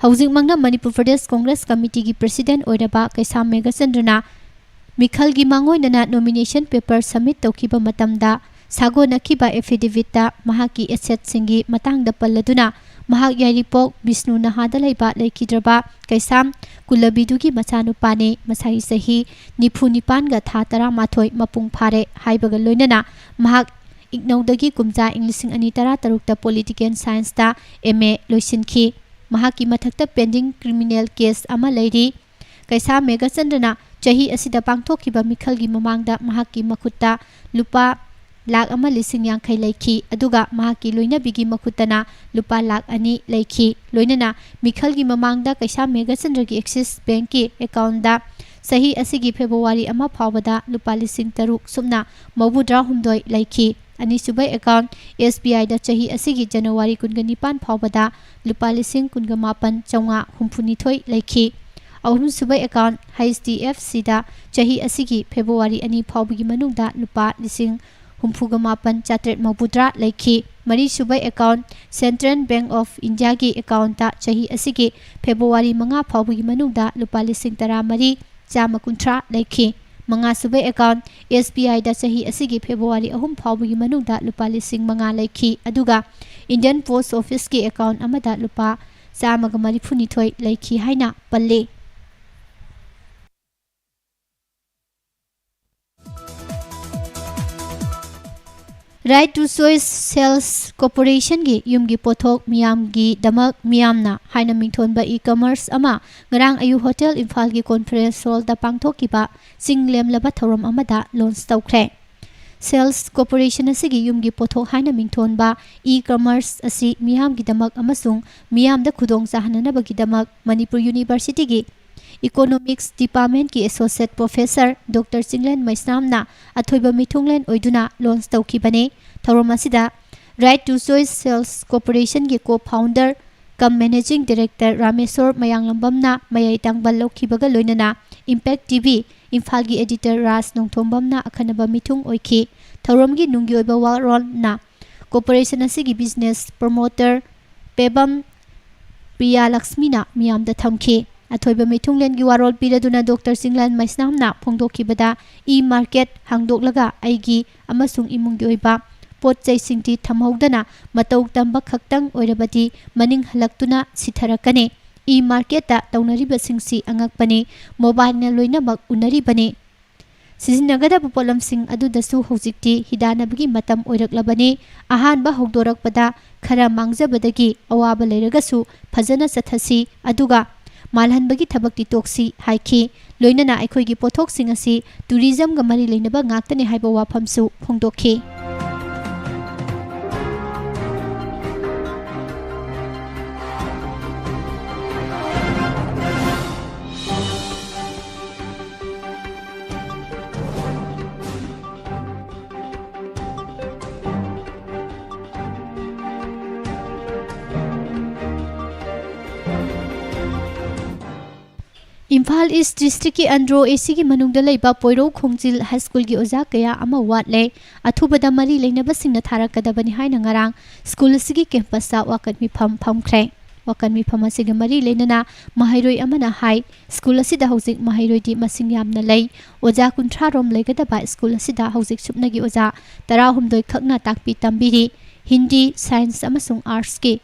housing mangna Manipur Pradesh Congress Committee gi president oiraba Kaisam Megacendrana ꯃꯤꯈꯜꯒꯤ ꯃꯥꯡꯑꯣꯏꯅꯅ nomination paper submit ꯇꯧꯈꯤꯕ ꯃꯇꯝꯗ ꯁꯥꯒꯣꯟꯅꯈꯤꯕ ꯑꯦꯐꯤꯗꯦꯚꯤꯠꯇ ꯃꯍꯥꯛꯀꯤ ꯑꯦꯁꯦꯠꯁꯤꯡꯒꯤ ꯃꯇꯥꯡꯗ ꯄꯜꯂꯗꯨꯅ ꯃꯍꯥꯛ ꯌꯥꯏꯔꯤꯄꯣꯛ ꯕꯤꯁꯅꯨ ꯅꯍꯥꯗ ꯂꯩꯕ ꯂꯩꯈꯤꯗ꯭ꯔꯕ ꯀꯩꯁꯥꯝ ꯀꯨꯂꯕꯤꯗꯨꯒꯤ ꯃꯆꯥꯅꯨꯄꯥꯅꯤ, ꯃꯁꯥꯒꯤ ꯆꯍꯤ 94ꯒ ꯊꯥ 11 ꯃꯄꯨꯡ ꯐꯥꯔꯦ ꯍꯥꯏꯕꯒ ꯂꯣꯏꯅꯅ ꯃꯍꯥꯛ ꯏꯛꯅꯧꯗꯒꯤ ꯀꯨꯝꯖꯥ ꯏꯪ 2013ꯇ ꯄꯣꯂꯤꯇꯤꯀꯦꯜ ꯁꯥꯏꯟꯁꯇ MA ꯂꯣꯏꯁꯤꯟꯈꯤ꯫ ꯃꯍꯥꯛꯀꯤ ꯃꯊꯛꯇ ꯄꯦꯟꯗꯤꯡ ꯀ꯭रिꯃꯤꯅꯦꯜ ꯀꯦꯁ ꯑꯃ ꯂꯩꯔꯤ꯫ ꯀꯩꯁꯥꯝ ꯃꯦꯘꯆꯟꯗ꯭ꯔꯅ ꯆꯍꯤ ꯑꯁꯤꯗ ꯄꯥꯡꯊꯣꯛꯈꯤꯕ ꯃꯤꯈꯜꯒꯤ ꯃꯃꯥꯡꯗ ꯃꯍꯥꯛꯀꯤ ꯃꯈꯨꯠꯇ ꯂꯨꯄꯥ 1,50,000 ꯂꯩꯈꯤ, ꯑꯗꯨꯒ ꯃꯍꯥꯛꯀꯤ ꯂꯣꯏꯅꯕꯤꯒꯤ ꯃꯈꯨꯠꯇꯅ ꯂꯨꯄꯥ 2,00,000 ꯂꯩꯈꯤ꯫ ꯂꯣꯏꯅꯅ ꯃꯤꯈꯜꯒꯤ ꯃꯃꯥꯡꯗ ꯀꯩꯁꯥꯝ ꯃꯦꯘꯆꯟꯗ꯭ꯔꯒꯤ ꯑꯦꯛꯁꯤꯁ ꯕꯦꯡꯀꯤ ꯑꯦꯀꯥꯎꯟꯗ ꯆꯍꯤ ꯑꯁꯤꯒꯤ ꯐꯦꯕ꯭ꯔꯨꯋꯥꯔꯤ 1 ꯐꯥꯎꯕꯗ ꯂꯨꯄꯥ 3,000 ꯁꯨꯞꯅ 92 ꯂꯩꯈꯤ꯫ ꯑꯅꯤꯁꯨꯕ ꯑꯦꯀꯥꯎꯟ SBIꯗ ꯆꯍꯤ ꯑꯁꯤꯒꯤ ꯖꯅꯨꯋꯥꯔꯤ 29 ꯐꯥꯎꯕꯗ ꯂꯨꯄꯥ 18,962 ꯂꯩꯈꯤ꯫ ꯑꯍꯨꯝꯁꯨꯕ ꯑꯦꯀꯥꯎꯟ HDFCꯗ ꯆꯍꯤ ꯑꯁꯤꯒꯤ ꯐꯦꯕ꯭ꯔꯨꯋꯥꯔꯤ 2 ꯐꯥꯎꯕꯒꯤ ꯃꯅꯨꯡꯗ ꯂꯨꯄꯥ 68,730 ꯂꯩꯈꯤ꯫ ꯃꯔꯤꯁꯨꯕ ꯑꯦꯀꯥꯎꯟ ꯁꯦꯟꯇ꯭ꯔꯦꯜ ꯕꯦꯡꯛ ꯑꯣꯐ ꯏꯟꯗꯤꯌꯥꯒꯤ ꯑꯦꯀꯥꯎꯟꯇ ꯆꯍꯤ ꯑꯁꯤꯒꯤ ꯐꯦꯕ꯭ꯔꯨꯋꯥꯔꯤ 5 ꯐꯥꯎꯕꯒꯤ ꯃꯅꯨꯡꯗ ꯂꯨꯄꯥ 13,130 ꯂꯩꯈꯤ꯫ ꯃꯉꯥꯁꯨꯕ ꯑꯦꯀꯥꯎꯟ SBIꯗ ꯆꯍꯤ ꯑꯁꯤꯒꯤ ꯐꯦꯕ꯭ꯔꯨꯋꯥꯔꯤ 3 ꯐꯥꯎꯕꯒꯤ ꯃꯅꯨꯡꯗ ꯂꯨꯄꯥ 5,000 ꯂꯩꯈꯤ, ꯑꯗꯨꯒ ꯏꯟꯗꯤꯌꯟ ꯄꯣꯁꯠ ꯑꯣꯐꯤꯁꯀꯤ ꯑꯦꯀꯥꯎꯟ ꯑꯃꯗ ꯂꯨꯄꯥ 192 ꯂꯩꯈꯤ ꯍꯥꯏꯅ ꯄꯜꯂꯤ꯫ ꯔꯥꯏꯠ ꯇꯨ ꯆꯣꯏꯁ ꯁꯦꯜꯁ ꯀꯣꯔꯄꯣꯔꯦꯁꯟꯒꯤ ꯌꯨꯝꯒꯤ ꯄꯣꯠꯊꯣꯛ ꯃꯤꯌꯥꯝꯒꯤꯗꯃꯛ ꯃꯤꯌꯥꯝꯅ ꯍꯥꯏꯅ ꯃꯤꯡꯊꯣꯟꯕ ꯏ-ꯀꯃꯔꯁ ꯑꯃ ꯉꯔꯥꯡ ꯑꯌꯨꯛ ꯍꯣꯇꯦꯜ ꯏꯝꯐꯥꯜꯒꯤ ꯀꯣꯟꯐꯔꯦꯟꯁ ꯍꯣꯜꯗ ꯄꯥꯡꯊꯣꯛꯈꯤꯕ ꯆꯤꯡꯂꯦꯝꯂꯕ ꯊꯧꯔꯝ ꯑꯃꯗ ꯂꯣꯟꯆ ꯇꯧꯈ꯭ꯔꯦ꯫ ꯁꯦꯜꯁ ꯀꯣꯔꯄꯣꯔꯦꯁꯟ ꯑꯁꯤꯒꯤ ꯌꯨꯝꯒꯤ ꯄꯣꯠꯊꯣꯛ ꯍꯥꯏꯅ ꯃꯤꯡꯊꯣꯟꯕ ꯏ-ꯀꯃꯔꯁ ꯑꯁꯤ ꯃꯤꯌꯥꯝꯒꯤꯗꯃꯛ ꯑꯃꯁꯨꯡ ꯃꯤꯌꯥꯝꯗ ꯈꯨꯗꯣꯡꯆꯥꯍꯟꯅꯕꯒꯤꯗꯃꯛ ꯃꯅꯤꯄꯨꯔ ꯌꯨꯅꯤꯚꯔꯁꯤꯇꯤꯒꯤ ꯏꯀꯣꯅꯣꯃꯤꯛꯁ ꯗꯤꯄꯥꯔꯠꯃꯦꯟꯠꯀꯤ ꯑꯦꯁꯣꯁꯤꯌꯦꯠ ꯄ꯭ꯔꯣꯐꯦꯁꯔ ꯗꯣꯛꯇꯔ ꯆꯤꯡꯂꯦꯟ ꯃꯩꯁꯅꯥꯝꯅ ꯑꯊꯣꯏꯕ ꯃꯤꯊꯨꯡꯂꯦꯟ ꯑꯣꯏꯗꯨꯅ ꯂꯣꯟꯆ ꯇꯧꯈꯤꯕꯅꯤ꯫ ꯊꯧꯔꯝ ꯑꯁꯤꯗ ꯔꯥꯏꯠ ꯇꯨ ꯆꯣꯏꯁ ꯁꯦꯜꯁ ꯀꯣꯔꯄꯣꯔꯦꯁꯟꯒꯤ co-founder cum managing director Rameshor ꯃꯌꯥꯡꯂꯝꯕꯝꯅ ꯃꯌꯥꯏ ꯗꯥꯡꯕꯜ ꯂꯧꯈꯤꯕꯒ ꯂꯣꯏꯅꯅ ꯏꯝꯄꯦꯛ TV ꯏꯝꯐꯥꯜꯒꯤ ꯑꯦꯗꯤꯇꯔ ꯔꯥꯖ ꯅꯣꯡꯊꯣꯝꯕꯝꯅ ꯑꯈꯟꯅꯕ ꯃꯤꯊꯨꯡ ꯑꯣꯏꯈꯤ꯫ ꯊꯧꯔꯝꯒꯤ ꯅꯨꯡꯒꯤ ꯑꯣꯏꯕ ꯋꯥꯔꯣꯜꯅ ꯀꯣꯔꯄꯣꯔꯦꯁꯟ ꯑꯁꯤꯒꯤ ꯕꯤꯖꯤꯅꯦꯁ ꯄ꯭ꯔꯣꯃꯣꯇꯔ ꯄꯦꯕꯝ ꯄ꯭ꯔꯤꯌꯥꯂꯛꯁꯃꯤꯅ ꯃꯤꯌꯥꯝꯗ ꯊꯝꯈꯤ꯫ ꯑꯊꯣꯏꯕ ꯃꯤꯊꯨꯡꯂꯦꯟꯒꯤ ꯋꯥꯔꯣꯜ ꯄꯤꯔꯗꯨꯅ ꯗꯣꯛꯇꯔ ꯆꯤꯡꯂꯦꯟ ꯃꯩꯁꯅꯥꯝꯅ ꯐꯣꯡꯗꯣꯛꯈꯤꯕꯗ ꯏ-ꯃꯥꯔꯀꯦꯠ ꯍꯥꯡꯗꯣꯛꯂꯒ ꯑꯩꯒꯤ ꯑꯃꯁꯨꯡ ꯏꯃꯨꯡꯒꯤ ꯑꯣꯏꯕ ꯄꯣꯠꯆꯩꯁꯤꯡꯗꯤ ꯊꯝꯍꯧꯗꯅ ꯃꯇꯧ ꯇꯝꯕ ꯈꯛꯇꯪ ꯑꯣꯏꯔꯕꯗꯤ ꯃꯅꯤꯡ ꯍꯜꯂꯛꯇꯨꯅ ꯁꯤꯊꯔꯛꯀꯅꯤ꯫ ꯏ-ꯃꯥꯔꯀꯦꯠꯇ ꯇꯧꯅꯔꯤꯕꯁꯤꯡꯁꯤ ꯑꯉꯛꯄꯅꯤ, ꯃꯣꯕꯥꯏꯜꯅ ꯂꯣꯏꯅꯃꯛ ꯎꯅꯔꯤꯕꯅꯤ꯫ ꯁꯤꯖꯤꯟꯅꯒꯗꯕ ꯄꯣꯠꯂꯝꯁꯤꯡ ꯑꯗꯨꯗꯁꯨ ꯍꯧꯖꯤꯛꯇꯤ ꯍꯤꯗꯥꯟꯅꯕꯒꯤ ꯃꯇꯝ ꯑꯣꯏꯔꯛꯂꯕꯅꯤ꯫ ꯑꯍꯥꯟꯕ ꯍꯧꯗꯣꯔꯛꯄꯗ ꯈꯔ ꯃꯥꯡꯖꯕꯗꯒꯤ ꯑꯋꯥꯕ ꯂꯩꯔꯒꯁꯨ ꯐꯖꯅ ꯆꯠꯊꯁꯤ, ꯑꯗꯨꯒ ꯃꯥꯜꯍꯟꯕꯒꯤ ꯊꯕꯛꯇꯤ ꯇꯣꯛꯁꯤ ꯍꯥꯏꯈꯤ꯫ ꯂꯣꯏꯅꯅ ꯑꯩꯈꯣꯏꯒꯤ ꯄꯣꯠꯊꯣꯛꯁꯤꯡ ꯑꯁꯤ ꯇꯨꯔꯤꯖꯝꯒ ꯃꯔꯤ ꯂꯩꯅꯕ ꯉꯥꯛꯇꯅꯤ ꯍꯥꯏꯕ ꯋꯥꯐꯝꯁꯨ ꯐꯣꯡꯗꯣꯛꯈꯤ꯫ ꯏꯝꯐꯥꯜ ꯏꯁ ꯗꯤꯁꯇ꯭ꯔꯤꯛꯀꯤ ꯑꯟꯗ꯭ꯔꯣ ACꯒꯤ ꯃꯅꯨꯡꯗ ꯂꯩꯕ ꯄꯣꯏꯔꯧ ꯈꯣꯡꯖꯤꯜ ꯍꯥꯏꯁ꯭ꯀꯨꯜꯒꯤ ꯑꯣꯖꯥ ꯀꯌꯥ ꯑꯃ ꯋꯥꯠꯂꯦ, ꯑꯊꯨꯕꯗ ꯃꯔꯤ ꯂꯩꯅꯕꯁꯤꯡꯅ ꯊꯥꯔꯛꯀꯗꯕꯅꯤ ꯍꯥꯏꯅ ꯉꯔꯥꯡ ꯁ꯭ꯀꯨꯜ ꯑꯁꯤꯒꯤ ꯀꯦꯝꯄꯁꯇ ꯋꯥꯀꯠ ꯃꯤꯐꯝ ꯐꯝꯈ꯭ꯔꯦ꯫ ꯋꯥꯀꯠ ꯃꯤꯐꯝ ꯑꯁꯤꯒ ꯃꯔꯤ ꯂꯩꯅꯅ ꯃꯍꯩꯔꯣꯏ ꯑꯃꯅ ꯍꯥꯏ ꯁ꯭ꯀꯨꯜ ꯑꯁꯤꯗ ꯍꯧꯖꯤꯛ ꯃꯍꯩꯔꯣꯏꯗꯤ ꯃꯁꯤꯡ ꯌꯥꯝꯅ ꯂꯩ, ꯑꯣꯖꯥ 30 ꯔꯣꯝ ꯂꯩꯒꯗꯕ ꯁ꯭ꯀꯨꯜ ꯑꯁꯤꯗ ꯍꯧꯖꯤꯛ ꯁꯨꯞꯅꯒꯤ ꯑꯣꯖꯥ 18 ꯈꯛꯅ ꯇꯥꯛꯄꯤ ꯇꯝꯕꯤꯔꯤ꯫ ꯍꯤꯟꯗꯤ, ꯁꯥꯏꯟꯁ ꯑꯃꯁꯨꯡ ꯑꯥꯔꯠꯁꯀꯤ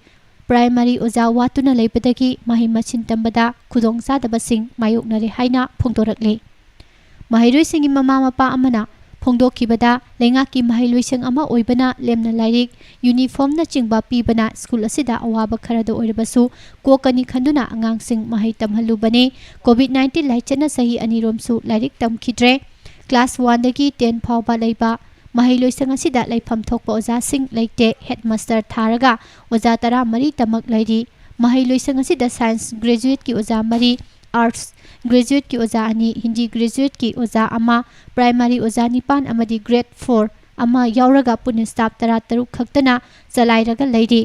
ꯄ꯭ꯔꯥꯏꯃꯥꯔꯤ ꯑꯣꯖꯥ ꯋꯥꯠꯇꯨꯅ ꯂꯩꯕꯗꯒꯤ ꯃꯍꯩ ꯃꯁꯤꯡ ꯇꯝꯕꯗ ꯈꯨꯗꯣꯡꯆꯥꯗꯕꯁꯤꯡ ꯃꯥꯌꯣꯛꯅꯔꯦ ꯍꯥꯏꯅ ꯐꯣꯡꯗꯣꯔꯛꯂꯤ꯫ ꯃꯍꯩꯔꯣꯏꯁꯤꯡꯒꯤ ꯃꯃꯥ ꯃꯄꯥ ꯑꯃꯅ ꯐꯣꯡꯗꯣꯛꯈꯤꯕꯗ ꯂꯩꯉꯥꯛꯀꯤ ꯃꯍꯩꯂꯣꯏꯁꯪ ꯑꯃ ꯑꯣꯏꯕꯅ ꯂꯦꯝꯅ ꯂꯥꯏꯔꯤꯛ, ꯌꯨꯅꯤꯐꯣꯔꯝꯅꯆꯤꯡꯕ ꯄꯤꯕꯅ ꯁ꯭ꯀꯨꯜ ꯑꯁꯤꯗ ꯑꯋꯥꯕ ꯈꯔꯗ ꯑꯣꯏꯔꯕꯁꯨ ꯀꯣꯛꯀꯅꯤ ꯈꯟꯗꯨꯅ ꯑꯉꯥꯡꯁꯤꯡ ꯃꯍꯩ ꯇꯝꯍꯜꯂꯨꯕꯅꯤ꯫ ꯀꯣꯚꯤꯗ-19 ꯂꯥꯏꯆꯠꯅ ꯆꯍꯤ 2 ꯔꯣꯝꯁꯨ ꯂꯥꯏꯔꯤꯛ ꯇꯝꯈꯤꯗ꯭ꯔꯦ꯫ ꯀ꯭ꯂꯥꯁ 1ꯗꯒꯤ 10 ꯐꯥꯎꯕ ꯂꯩꯕ ꯃꯍꯩꯂꯣꯏꯁꯪ ꯑꯁꯤꯗ ꯂꯩꯐꯝ ꯊꯣꯛꯄ ꯑꯣꯖꯥꯁꯤꯡ ꯂꯩꯇꯦ꯫ ꯍꯦꯗꯃꯥꯁꯇꯔ ꯊꯥꯔꯒ ꯑꯣꯖꯥ 13 ꯇꯃꯛ ꯂꯩꯔꯤ꯫ ꯃꯍꯩꯂꯣꯏꯁꯪ ꯑꯁꯤꯗ ꯁꯥꯏꯟꯁ ꯒ꯭ꯔꯦꯖꯨꯑꯦꯠꯀꯤ ꯑꯣꯖꯥ 4, ꯑꯥꯔꯠꯁ ꯒ꯭ꯔꯦꯖꯨꯑꯦꯠꯀꯤ ꯑꯣꯖꯥ 2, ꯍꯤꯟꯗꯤ ꯒ꯭ꯔꯦꯖꯨꯑꯦꯠꯀꯤ ꯑꯣꯖꯥ 1, ꯄ꯭ꯔꯥꯏꯃꯥꯔꯤ ꯑꯣꯖꯥ 9 ꯑꯃꯗꯤ ꯒ꯭ꯔꯦꯗ 4 ꯑꯃ ꯌꯥꯎꯔꯒ ꯄꯨꯟꯅ ꯁ꯭ꯇꯥꯐ 13 ꯈꯛꯇꯅ ꯆꯂꯥꯏꯔꯒ ꯂꯩꯔꯤ꯫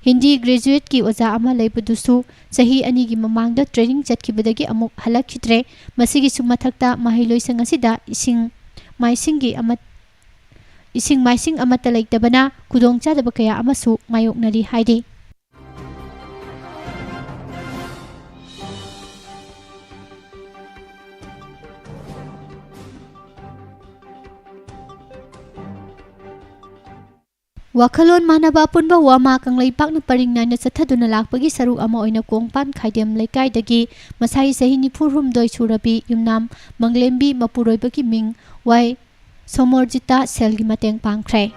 ꯍꯤꯟꯗꯤ ꯒ꯭ꯔꯦꯖꯨꯑꯦꯠꯀꯤ ꯑꯣꯖꯥ ꯑꯃ ꯂꯩꯕꯗꯨꯁꯨ ꯆꯍꯤ 2ꯒꯤ ꯃꯃꯥꯡꯗ ꯇ꯭ꯔꯦꯅꯤꯡ ꯆꯠꯈꯤꯕꯗꯒꯤ ꯑꯃꯨꯛ ꯍꯜꯂꯛꯈꯤꯗ꯭ꯔꯦ꯫ ꯃꯁꯤꯒꯤꯁꯨ ꯃꯊꯛꯇ ꯃꯍꯩꯂꯣꯏꯁꯪ ꯑꯁꯤꯗ ꯏꯁꯤꯡ ꯃꯥꯏꯁꯤꯡ ꯑꯃꯠꯇ ꯂꯩꯇꯕꯅ ꯈꯨꯗꯣꯡꯆꯥꯗꯕ ꯀꯌꯥ ꯑꯃꯁꯨ ꯃꯥꯌꯣꯛꯅꯔꯤ ꯍꯥꯏꯔꯤ꯫ Wakhalon manaba apunba wama kanglaipak na paringnay na sathaduna lakpagi saruk ama oina kongpan khaidem laikai dagi masai sahi nipurhum doi surabi yumnam manglembi mapuroibagi ming wai somorjita selgi mateng pangkhrai.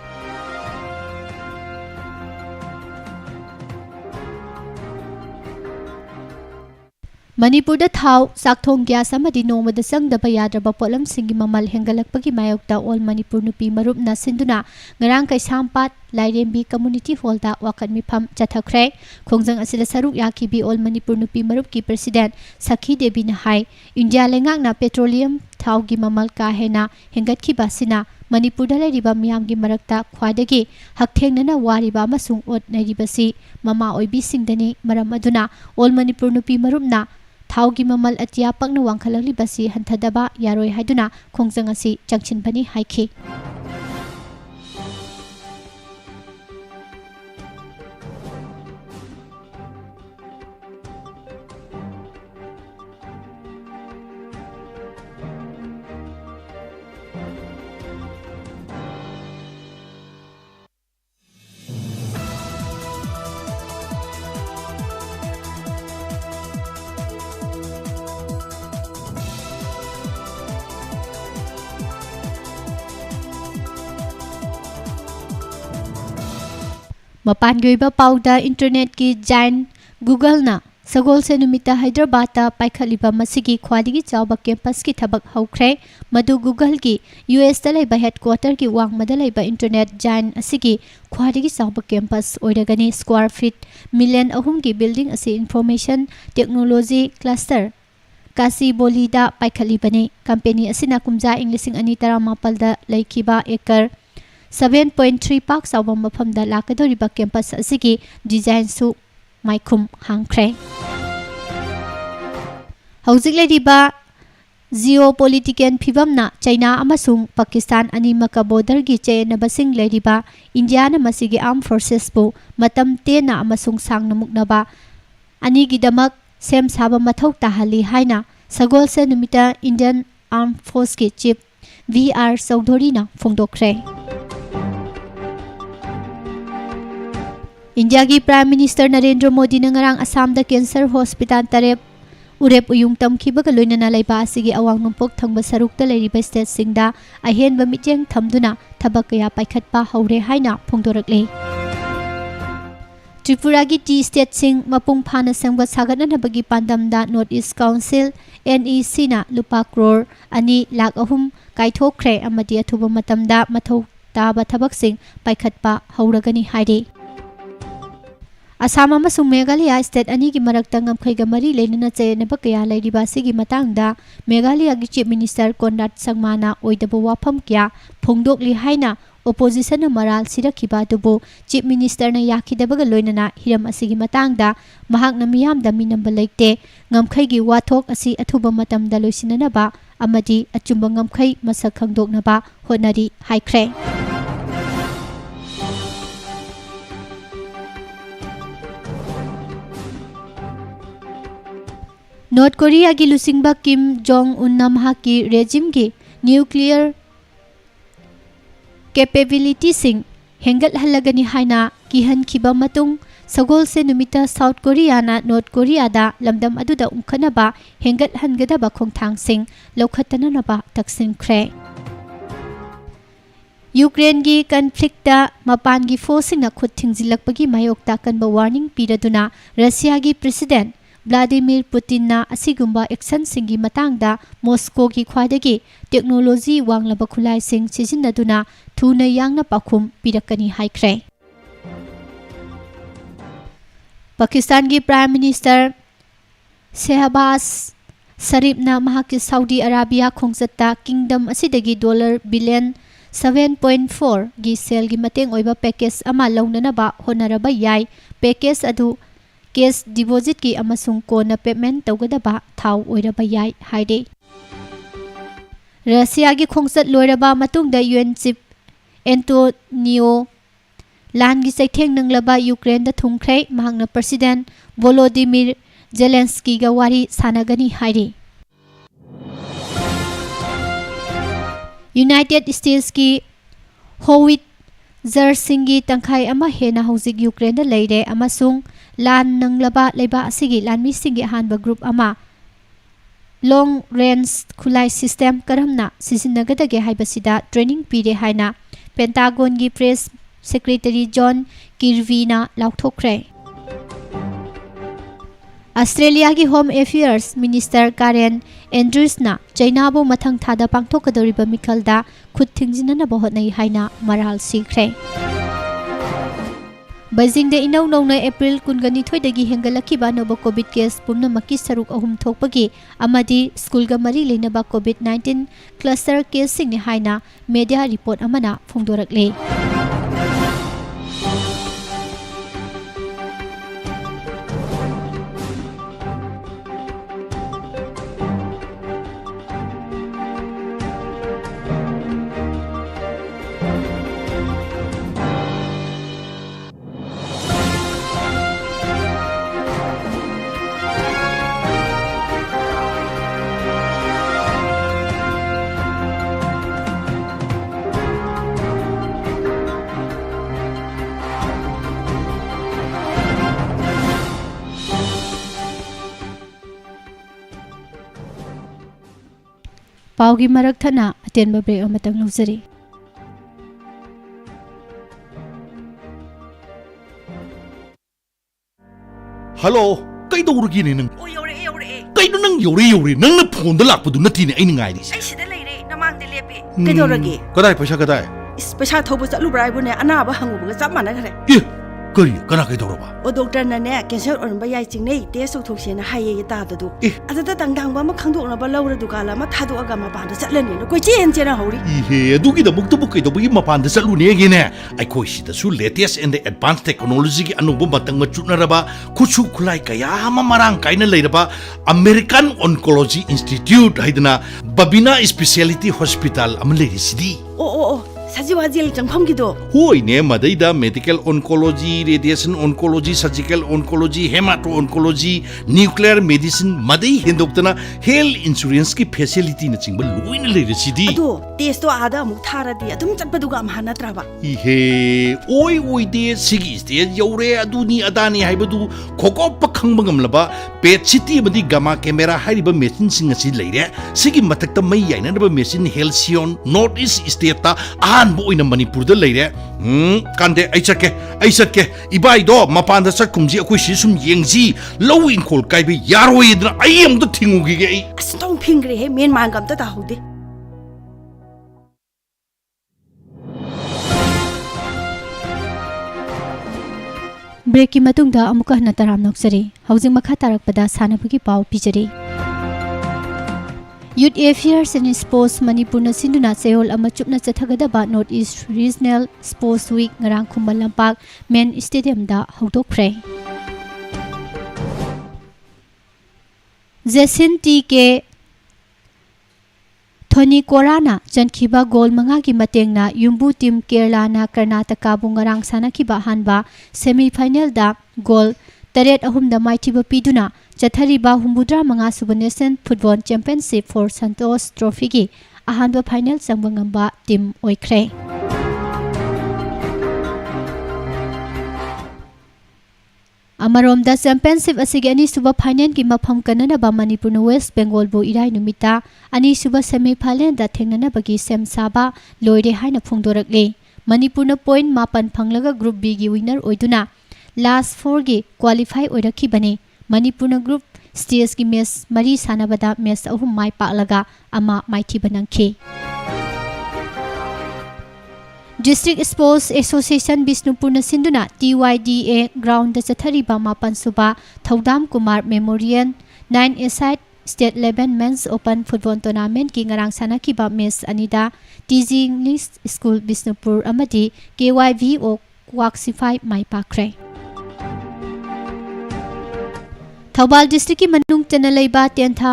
Manipurda thau sakthong gas amadi nomada sangdaba yadraba polamsingi mamal hengalakpagi mayokta all Manipur nupi marupna sinduna ngarang kai sampat lairembi community hall da wakat mifam chathakre khongjang asila saruk yakibi all Manipur nupi marup ki president Sakhi Devi na hai India lengak na petroleum thau gi mamal ka hena hengatki basina Manipur da lairiba miyam gi marakta khwadagi hakthengna wariba amasung ot nairibasi mama oibi singdani maram aduna all Manipur nupi marupna thaugi mamal atia pakna wangkhalali basi hanthadaba yaroi haiduna khongjang asi changchinbani haiki. Mapan goiba pauda internet ki giant Google na sagol se numita Hyderabad ta paikhaliba masigi khwadigi chawba campus ki thabak haukhre madu Google ki US da laiba headquarter ki wangmada laiba internet giant asigi khwadigi chawba campus oiragani square feet million ahum ki building asi information technology cluster kasi bolida paikhalibani company asina kumja inglising ani tara mapal da laikiba ekar 7.3 Park Saubam Mafamda Lakadoriba campus asigi design su maikum hangkre. Hauzik lediba geopolitical phibamna China amasung Pakistan animaka border gi chayanabasing lediba India na masigi armed forces bu matam tena amasung sangna muknaba anigi damak sem saba mathau tahali haina sagol se numita Indian Armed Force ki chief VR Saudhori na phongdokre. India ki Prime Minister Narendra Modi na ngarang Assam da Cancer Hospital tarep urep uyung tamkhibaga loinana laiba asigi awang numpok thangba sarukta lairiba state singda ahenba mitjeng thamduna thabak kaya paikhatpa haure haina phongdorakle. Tripura ki tea state sing mapung phana sangba sagatna bagi pandamda North East Council NEC na lupa crore ani lakh ahum kaithokre amadi athuba matamda mathau taba thabak sing paikhatpa hauragani haide. Assam amasung Meghalaya state ani ki marakta ngamkhaiga mari leinana chayanaba kaya lairiba sigi matangda Meghalaya gi chief minister Conrad Sangmana oidaba wafam kya phongdokli haina opposition na maral sirakhiba dubu chief minister na yakhidabaga loinana hiram asigi matangda mahakna miyamda minamba leikte ngamkhaigi wathok asi athuba matamda loisinanaba amadi achumba ngamkhai masak khangdoknaba honari haikre. North Korea ki lusingba Kim Jong-un na mahaki regime ki nuclear capability sing hengat halagani haina kihan khiba matung sagol se numita South Korea na North Korea da lamdam aduda umkhanaba hengat hangadaba khongthang sing lokhatana ba taksin khre. Ukraine gi conflict da mapan gi forcing na khut thingzilakpagi mayokta kanba warning piraduna Russia gi president Vladimir Putin na asigumba action singi matangda Moscow ki khwadagi technology wanglaba khulai sing sijinnaduna thuna yangna pakhum pirakani haikre. Pakistan ki Prime Minister Shehbaz Sharif na mahaki Saudi Arabia khongsatta kingdom asidagi dollar billion 7.4 gi sel gi mateng oiba package ama launanaba honaraba yai package adu case deposit ki amasung kona payment tawgadaba thau oiraba yai haide. Russia gi khongsat loiraba matungda UN chief Antonio lan gi saitheng nanglaba Ukraine da thungkhrai mahangna president Volodymyr Zelensky ga wari sanagani haide. United States ki Howitt ꯖꯔꯁꯤꯡꯒꯤ ꯇꯪꯈꯥꯏ ꯑꯃ ꯍꯦꯟꯅ ꯍꯧꯖꯤꯛ ꯌꯨꯀ꯭ꯔꯦꯟꯗ ꯂꯩꯔꯦ ꯑꯃꯁꯨꯡ ꯂꯥꯟ ꯅꯪꯂꯕ ꯂꯩꯕꯥꯛ ꯑꯁꯤꯒꯤ ꯂꯥꯟꯃꯤꯁꯤꯡꯒꯤ ꯑꯍꯥꯟꯕ ꯒ꯭ꯔꯨꯞ ꯑꯃ ꯂꯣꯡ ꯔꯦꯟꯖ ꯈꯨꯠꯂꯥꯏ ꯁꯤꯁꯇꯦꯝ ꯀꯔꯝꯅ ꯁꯤꯖꯤꯟꯅꯒꯗꯒꯦ ꯍꯥꯏꯕꯁꯤꯗ ꯇ꯭ꯔꯦꯅꯤꯡ ꯄꯤꯔꯦ ꯍꯥꯏꯅ ꯄꯦꯟꯇꯥꯒꯣꯟꯒꯤ ꯄ꯭ꯔꯦꯁ ꯁꯦꯀ꯭ꯔꯦꯇꯔꯤ ꯖꯣꯟ ꯀꯤꯔꯕꯤꯅ ꯂꯥꯎꯊꯣꯛꯈ꯭ꯔꯦ꯫ ꯑꯁꯇ꯭ꯔꯦꯂꯤꯌꯥꯒꯤ ꯍꯣꯝ ꯑꯦꯐꯤꯌꯔꯁ ꯃꯤꯅꯤꯁꯇꯔ ꯀꯥꯔꯦꯟ ꯑꯦꯟꯗ꯭ꯔꯨꯁꯅ ꯆꯩꯅꯥꯕꯨ ꯃꯊꯪ ꯊꯥꯗ ꯄꯥꯡꯊꯣꯛꯀꯗꯧꯔꯤꯕ ꯃꯤꯈꯜꯗ ꯈꯨꯠ ꯊꯤꯡꯖꯤꯟꯅꯅꯕ ꯍꯣꯠꯅꯩ ꯍꯥꯏꯅ ꯃꯔꯥꯜ ꯁꯤꯈ꯭ꯔꯦ꯫ ꯕꯩꯖꯤꯡꯗ ꯏꯅꯧ ꯅꯧꯅ ꯑꯦꯄ꯭ꯔꯤꯜ 22ꯗꯒꯤ ꯍꯦꯟꯒꯠꯂꯛꯈꯤꯕ ꯑꯅꯧꯕ ꯀꯣꯚꯤꯗ ꯀꯦꯁ ꯄꯨꯝꯅꯃꯛꯀꯤ ꯁꯔꯨꯛ 3 ꯊꯣꯛꯄꯒꯤ ꯑꯃꯗꯤ ꯁ꯭ꯀꯨꯜꯒ ꯃꯔꯤ ꯂꯩꯅꯕ ꯀꯣꯚꯤꯗ-19 ꯀ꯭ꯂꯁꯇꯔ ꯀꯦꯁꯁꯤꯡꯅꯤ ꯍꯥꯏꯅ ꯃꯦꯗꯤꯌꯥ ꯔꯤꯄꯣꯔꯠ ꯑꯃꯅ ꯐꯣꯡꯗꯣꯔꯛꯂꯦ꯫ ꯄꯥꯎꯒꯤ ꯃꯔꯛ ꯊꯠꯅ ꯑꯇꯦꯟꯕ ꯕ꯭ꯔꯦꯛ ꯑꯃꯇꯪ ꯂꯧꯖꯔꯤ꯫ ꯍꯜꯂꯣ ꯀꯩꯗꯧꯔꯒꯦꯅꯦ ꯅꯪ? ꯑꯣ ꯌꯧꯔꯛꯑꯦ ꯀꯩꯅꯣ ꯅꯪ ꯌꯧꯔꯦ ꯅꯪꯅ ꯐꯣꯟꯗ ꯂꯥꯛꯄꯗꯨ ꯅꯠꯇꯦꯅꯦ ꯑꯩꯅ ꯉꯥꯏꯔꯤꯁꯦ꯫ ꯑꯩ ꯁꯤꯗ ꯂꯩꯔꯦ ꯅꯃꯥꯡꯗ ꯂꯦꯞꯄꯦ ꯀꯩꯗꯧꯔꯒꯦ? ꯀꯗꯥꯏ ꯄꯩꯁꯥ ꯀꯗꯥꯏ? ꯏꯁ ꯄꯩꯁꯥ ꯊꯧꯕ ꯆꯠꯂꯨꯕ꯭ꯔꯥ ꯍꯥꯏꯕꯨꯅꯦ ꯑꯅꯥꯕ ꯍꯪꯉꯨꯕꯒ ꯆꯞ ꯃꯥꯟꯅꯈ꯭ꯔꯦ꯫ ꯑꯦ ꯀꯔꯤ ꯀꯅꯥ ꯀꯩꯗꯧꯔꯕ? ꯑꯣ ꯗꯣꯛꯇꯔꯅꯅꯦ ꯀꯦꯟꯁꯔ ꯑꯣꯏꯔꯝꯕ ꯌꯥꯏ ꯆꯤꯡꯅꯩ ꯇꯦꯁ ꯇꯧꯊꯣꯛꯁꯦꯅ ꯍꯥꯏꯌꯦ ꯇꯥꯗꯗꯨ꯫ ꯑꯗꯨꯗ ꯇꯪꯗꯥꯡꯕ ꯑꯃ ꯈꯪꯗꯣꯛꯅꯕ ꯂꯧꯔ ꯗꯨꯀꯥꯟ ꯑꯃ ꯊꯥꯗꯣꯛꯑꯒ ꯃꯄꯥꯟꯗ ꯆꯠꯂꯅꯤꯅ ꯀꯣꯏꯆꯦꯟ ꯆꯦꯟꯍꯧꯔꯤ꯫ ꯏꯍꯦ ꯑꯗꯨꯒꯤꯗꯃꯛꯇꯕꯨ ꯀꯩꯗꯧꯕꯒꯤ ꯃꯄꯥꯟꯗ ꯆꯠꯂꯨꯅꯦꯒꯦꯅꯦ? ꯑꯩꯈꯣꯏ ꯁꯤꯗꯁꯨ ꯂꯦꯇꯦꯁ ꯑꯦꯟ ꯑꯦꯗꯚꯥꯟꯁ ꯇꯦꯛꯅꯣꯂꯣꯖꯤꯒꯤ ꯑꯅꯧꯕ ꯃꯇꯝꯒ ꯆꯨꯠꯅꯔꯕ ꯈꯨꯠꯁꯨ ꯈꯨꯠꯂꯥꯏ ꯀꯌꯥ ꯑꯃ ꯃꯔꯥꯡ ꯀꯥꯏꯅ ꯂꯩꯔꯕ ꯑꯃꯦꯔꯤꯀꯥꯟ ꯑꯣꯟꯀꯣꯂꯣꯖꯤ ꯏꯟꯁꯇꯤꯇ꯭ꯌꯨꯠ ꯍꯥꯏꯗꯅ ꯕꯕꯤꯅꯥ ꯁ꯭ꯄꯦꯁꯤꯌꯦꯂꯤꯇꯤ ꯍꯣꯁꯄꯤꯇꯥꯜ ꯑꯃ ꯂꯩꯔꯤꯁꯤꯗꯤ꯫ ꯑꯣ ꯁꯖꯤꯋꯥ ꯖꯦꯜ ꯆꯪꯐꯝꯒꯤꯗꯣ? ꯍꯣꯏꯅꯦ ꯃꯗꯩꯗ medical oncology, radiation oncology, surgical oncology, hemato oncology, nuclear medicine ꯃꯗꯩ ꯍꯦꯟꯗꯣꯛꯇꯅ ꯍꯦꯜꯊ ꯏꯟꯁꯨꯔꯦꯟꯁꯀꯤ ꯐꯦꯁꯤꯂꯤꯇꯤꯅꯆꯤꯡꯕ ꯂꯣꯏꯅ ꯂꯩꯔꯤꯁꯤꯗꯤ꯫ ꯑꯗꯣ ꯇꯦꯁꯇꯣ ꯑꯥꯗ ꯑꯃꯨꯛ ꯊꯥꯔꯗꯤ ꯑꯗꯨꯝ ꯆꯠꯄꯗꯨꯒ ꯑꯝꯍꯥ ꯅꯠꯇ꯭ꯔꯕ? ꯏꯍꯦ ꯑꯣꯏꯗꯦ ꯁꯤꯒꯤ ꯁ꯭ꯇꯦꯖ ꯌꯧꯔꯦ ꯑꯗꯨꯅꯤ ꯑꯗꯥꯅꯤ ꯍꯥꯏꯕꯗꯨ ꯈꯣꯀꯣꯞꯄ ꯈꯪꯕ ꯉꯝꯂꯕ ꯄꯦꯠ ꯁꯤꯇꯤ ꯑꯃꯗꯤ ꯒꯥꯃꯥ ꯀꯦꯃꯦꯔꯥ ꯍꯥꯏꯔꯤꯕ ꯃꯦꯆꯤꯟꯁꯤꯡ ꯑꯁꯤ ꯂꯩꯔꯦ꯫ ꯁꯤꯒꯤ ꯃꯊꯛꯇ ꯃꯩ ꯌꯥꯏꯅꯅꯕ ꯃꯦꯆꯤꯟ ꯍꯦꯜꯁꯤꯌꯣꯟ ꯅꯣꯔꯊ ꯏꯁ ꯁ꯭ꯇꯦꯠꯇ ꯑꯍꯥꯟꯕ ꯑꯣꯏꯅ ꯃꯅꯤꯄꯨꯔꯗ ꯂꯩꯔꯦ꯫ ꯀꯥꯟꯗꯦ ꯑꯩ ꯆꯠꯀꯦ ꯏꯕꯥꯏꯗꯣ ꯃꯄꯥꯟꯗ ꯆꯠꯀꯨꯝꯁꯤ ꯑꯩꯈꯣꯏ ꯁꯤ ꯁꯨꯝ ꯌꯦꯡꯁꯤ ꯂꯧ ꯏꯪꯈꯣꯜ ꯀꯥꯏꯕ ꯌꯥꯔꯣꯏꯗꯅ ꯑꯩ ꯑꯃꯨꯛꯇ ꯊꯤꯡꯉꯨꯈꯤꯒꯦ ꯑꯩ꯫ ꯑꯁ ꯅꯣꯡ ꯐꯤꯡꯈ꯭ꯔꯦꯍꯦ ꯃꯦꯟ ꯃꯥꯟꯒ ꯑꯝꯇ ꯇꯥꯍꯧꯗꯦ꯫ ꯕ꯭ꯔꯦꯛꯀꯤ ꯃꯇꯨꯡꯗ ꯑꯃꯨꯛꯀ ꯍꯟꯅ ꯇꯔꯥꯝ ꯅꯣꯛꯆꯔꯤ꯫ ꯍꯧꯖꯤꯛ ꯃꯈꯥ ꯇꯥꯔꯛꯄꯗ ꯁꯥꯟꯅꯕꯒꯤ ꯄꯥꯎ ꯄꯤꯖꯔꯤ꯫ ꯌꯨꯠ ꯑꯦꯐꯤꯌꯔꯁ ꯑꯦꯟ ꯁ꯭ꯄꯣꯔꯠꯁ ꯃꯅꯤꯄꯨꯔꯅ ꯁꯤꯟꯗꯨꯅ ꯆꯌꯣꯜ ꯑꯃ ꯆꯨꯞꯅ ꯆꯠꯊꯒꯗꯕ north east regional sports week ꯉꯔꯥꯡ ꯈꯨꯃꯟ ꯂꯝꯄꯥꯛ ꯃꯦꯟ ꯁ꯭ꯇꯦꯗꯤꯌꯝꯗ ꯍꯧꯗꯣꯛꯈ꯭ꯔꯦ꯫ ꯖꯦꯁꯤꯟ ꯇꯤ.ꯀꯦ. ꯊꯣꯅꯤꯀꯣꯔꯥꯅ ꯆꯟꯈꯤꯕ ꯒꯣꯜ 5ꯒꯤ ꯃꯇꯦꯡꯅ ꯌꯨꯝꯕꯨ ꯇꯤꯝ ꯀꯦꯔꯂꯥꯅ ꯀꯔꯅꯥꯇꯀꯥꯕꯨ ꯉꯔꯥꯡ ꯁꯥꯟꯅꯈꯤꯕ ꯑꯍꯥꯟꯕ ꯁꯦꯃꯤ-ꯐꯥꯏꯅꯦꯜꯗ ꯒꯣꯜ 7-3ꯗ ꯃꯥꯏꯊꯤꯕ ꯄꯤꯗꯨꯅ ꯆꯠꯊꯔꯤꯕ 64 ꯁꯨꯕ national football championship for Santosh ꯇ꯭ꯔꯣꯐꯤꯒꯤ ꯑꯍꯥꯟꯕ ꯐꯥꯏꯅꯦꯜ ꯆꯪꯕ ꯉꯝꯕ ꯇꯤꯝ ꯑꯣꯏꯈ꯭ꯔꯦ꯫ ꯑꯃꯔꯣꯝꯗ ꯆꯦꯝꯄꯤꯌꯟꯁꯤꯞ ꯑꯁꯤꯒꯤ ꯑꯅꯤꯁꯨꯕ ꯐꯥꯏꯅꯦꯜꯒꯤ ꯃꯐꯝ ꯀꯟꯅꯅꯕ ꯃꯅꯤꯄꯨꯔꯅ ꯋꯦꯁ ꯕꯦꯡꯒꯣꯜꯕꯨ ꯏꯔꯥꯏ ꯅꯨꯃꯤꯠꯇ ꯑꯅꯤꯁꯨꯕ ꯁꯦꯃꯤ-ꯐꯥꯏꯅꯦꯜꯗ ꯊꯦꯡꯅꯅꯕꯒꯤ ꯁꯦꯝ ꯁꯥꯕ ꯂꯣꯏꯔꯦ ꯍꯥꯏꯅ ꯐꯣꯡꯗꯣꯔꯛꯂꯤ꯫ ꯃꯅꯤꯄꯨꯔꯅ ꯄꯣꯏꯟꯠ 9 ꯐꯪꯂꯒ ꯒ꯭ꯔꯨꯞ ꯕꯤꯒꯤ ꯋꯤꯅꯔ ꯑꯣꯏꯗꯨꯅ ꯂꯥꯁ 4ꯒꯤ ꯀ꯭ꯋꯥꯂꯤꯐꯥꯏ ꯑꯣꯏꯔꯛꯈꯤꯕꯅꯤ꯫ ꯃꯅꯤꯄꯨꯔꯅ ꯒ꯭ꯔꯨꯞ ꯁ꯭ꯇꯦꯖꯒꯤ ꯃꯦꯆ 4 ꯁꯥꯟꯅꯕꯗ ꯃꯦꯆ 3 ꯃꯥꯏ ꯄꯥꯛꯂꯒ ꯑꯃ ꯃꯥꯏꯊꯤꯕ ꯅꯪꯈꯤ꯫ ꯗꯤꯁꯇ꯭ꯔꯤꯛ ꯁ꯭ꯄꯣꯔꯠꯁ ꯑꯦꯁꯣꯁꯤꯌꯦꯁꯟ ꯕꯤꯁꯅꯨꯄꯨꯔꯅ ꯁꯤꯟꯗꯨꯅ TYDA ꯒ꯭ꯔꯥꯎꯟꯗ ꯆꯠꯊꯔꯤꯕ 7ꯁꯨꯕ Thoudam Kumar memorial 9A state level men's open football ꯇꯣꯔꯅꯥꯃꯦꯟꯠꯀꯤ ꯉꯔꯥꯡ ꯁꯥꯟꯅꯈꯤꯕ ꯃꯦꯆ 2ꯗ TG ꯏꯪꯂꯤꯁ ꯁ꯭ꯀꯨꯜ ꯕꯤꯁꯅꯨꯄꯨꯔ ꯑꯃꯗꯤ KYVO ꯋꯥꯛꯁꯤꯐꯥꯏ ꯃꯥꯏ ꯄꯥꯛꯈ꯭ꯔꯦ꯫ ꯊꯧꯕꯥꯜ ꯗꯤꯁꯇ꯭ꯔꯤꯛꯀꯤ ꯃꯅꯨꯡ ꯆꯟꯅ ꯂꯩꯕ ꯇꯦꯟꯊꯥ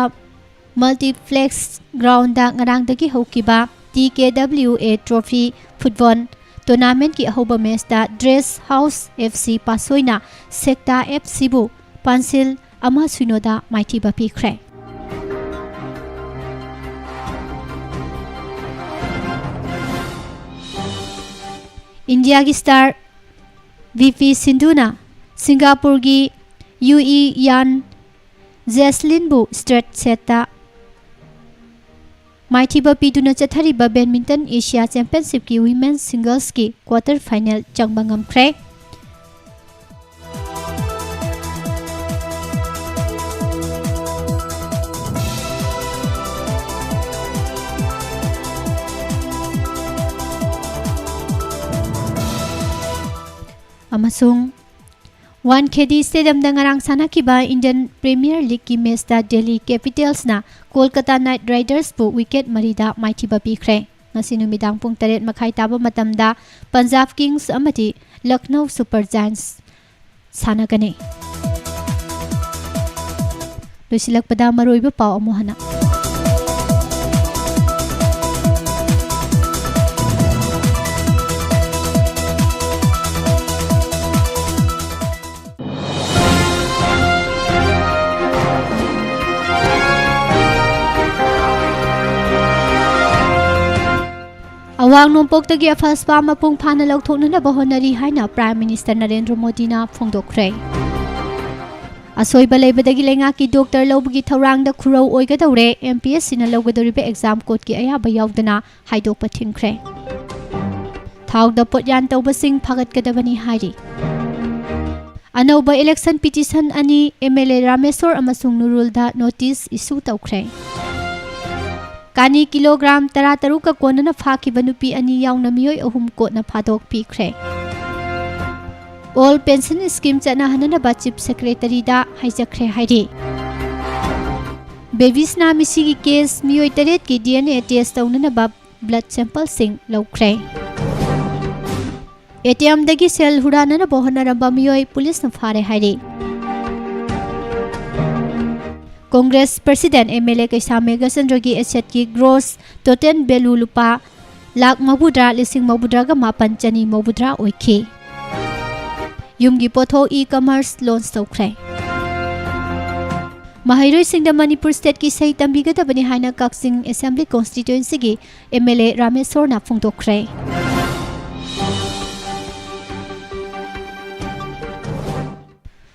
ꯃꯜꯇꯤꯄ꯭ꯂꯦꯛꯁ ꯒ꯭ꯔꯥꯎꯟꯗ ꯉꯔꯥꯡꯗꯒꯤ ꯍꯧꯈꯤꯕ TKWA ꯇ꯭ꯔꯣꯐꯤ ꯐꯨꯠꯕꯣꯜ ꯇꯣꯔꯅꯥꯃꯦꯟꯠꯀꯤ ꯑꯍꯧꯕ ꯃꯦꯆꯇ ꯗ꯭ꯔꯦꯁ ꯍꯥꯎꯁ FC ꯄꯥꯁꯣꯏꯅ ꯁꯦꯛꯇꯥ FCꯕꯨ ꯄꯥꯟꯁꯤꯜ 1-0ꯗ ꯃꯥꯏꯊꯤꯕ ꯄꯤꯈ꯭ꯔꯦ꯫ इंडिया की स्टार VP सिंधुना सिंगापुर की UE यान जेसलिन बु स्ट्रेट सेटा माइथिबा पीदुना चथरिबा बैडमिंटन एशिया चैंपियनशिप की वुमेन सिंगल्स की क्वार्टर फाइनल चंगबा ngamkhre अमसुंग वानखेड़ी स्टेडियम नgarang सानाखिबा इंडियन प्रीमियर लीग की मैच दा दिल्ली कैपिटल्स ना कोलकाता नाइट राइडर्स पु विकेट मरीदा माइथिबा पीख्रे ngasi numidang pung 8 makhai taba matamda Punjab kings amati Lucknow super giants सानागने लोसिलकपदा मरोइबा पाव अमोहना अवांग नोंपोक्तगी अफस्पा मपुंग फाना लौथोकनबा होनरी हाइना प्राइम मिनिस्टर नरेंद्र मोदी ना फोंदोखरे असोइबा लेबदगी लेंगा की डॉक्टर लौबगी थौरांग दा खुरौ ओइगदौरे MPSC ना लौगदोरिबे एग्जाम कोड की अयाबा यावदना हाइदोकपा थिंखरे थाउदा पोटयान तौबसिंग फागतगदबनी हाइरी अनौबा इलेक्शन पिटिशन अनि MLA रामेश्वर अमसुंग नुरुलदा नोटिस इशू तौखरे कानी किलोग्राम 13 का कोनना फाखिबा नुपी अनि यावना मियोय अहुम कोना फादोक पीख्रे ऑल पेंशन स्कीम चना हनना चीफ सेक्रेटरी दा हाइजख्रे हाइरी बेबीज ना मिसी की केस मियोय तरेत की DNA टेस्ट तौनना ब्लड सैंपल सिंग लौख्रे ATM दगी सेल हुडानना बोहनरबा मियोय पुलिस न फारे हाइरी कांग्रेस प्रेसिडेंट MLA कैसा मेघचंद्र की एसेट की ग्रोस टोटल वैल्यू लुपा लाख मबुद्रा लिसिंग मबुद्रा का मापन चनी मबुद्रा ओइखी युमगी पोथो ई-कॉमर्स लॉन्च तौखरे महैरोई सिंह मणिपुर स्टेट की सही तंबीगदबनी हाइना कक्सिंग असेंबली कॉन्स्टिट्यूएंसी की MLA रामेश्वर ना फोंदोखरे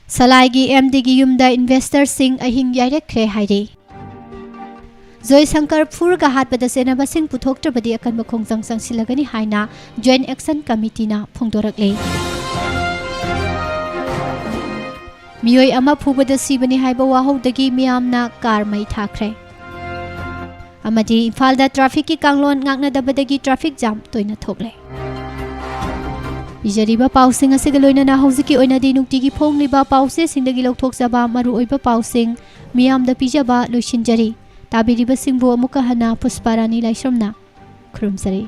सलाइगी MD की युमदा इन्वेस्टर सिंह अहिंग याइरेख्रे हाइरे जोय शंकर फुर का हातपदा सेनबा सिंह पुथोक्त्रबदी अकनबा खोंजंग संगसिलगनी हाइना जॉइंट एक्शन कमिटी ना फोंदोरकले मियोय अमा फुबदा सिबनी हाइबा वाहौदगी मियामना कार मै थाख्रे अमदी इम्फालदा ट्रैफिक की कांगलोन ngaknadabadagi ट्रैफिक जाम तोइना थोकले बिजरीबा पाउसिंग असिग लोइना हौजिकी ओइनादी नुक्तिगी फोंगलिबा पाउसे सिंदगी लौथोकजबा मरु ओइबा पाउसिंग मियामदा पिजबा लोइसिनजरी ताबिरिबा सिंबो अमुका हना पुष्पारानी लाइश्रमना खुरुमजरी।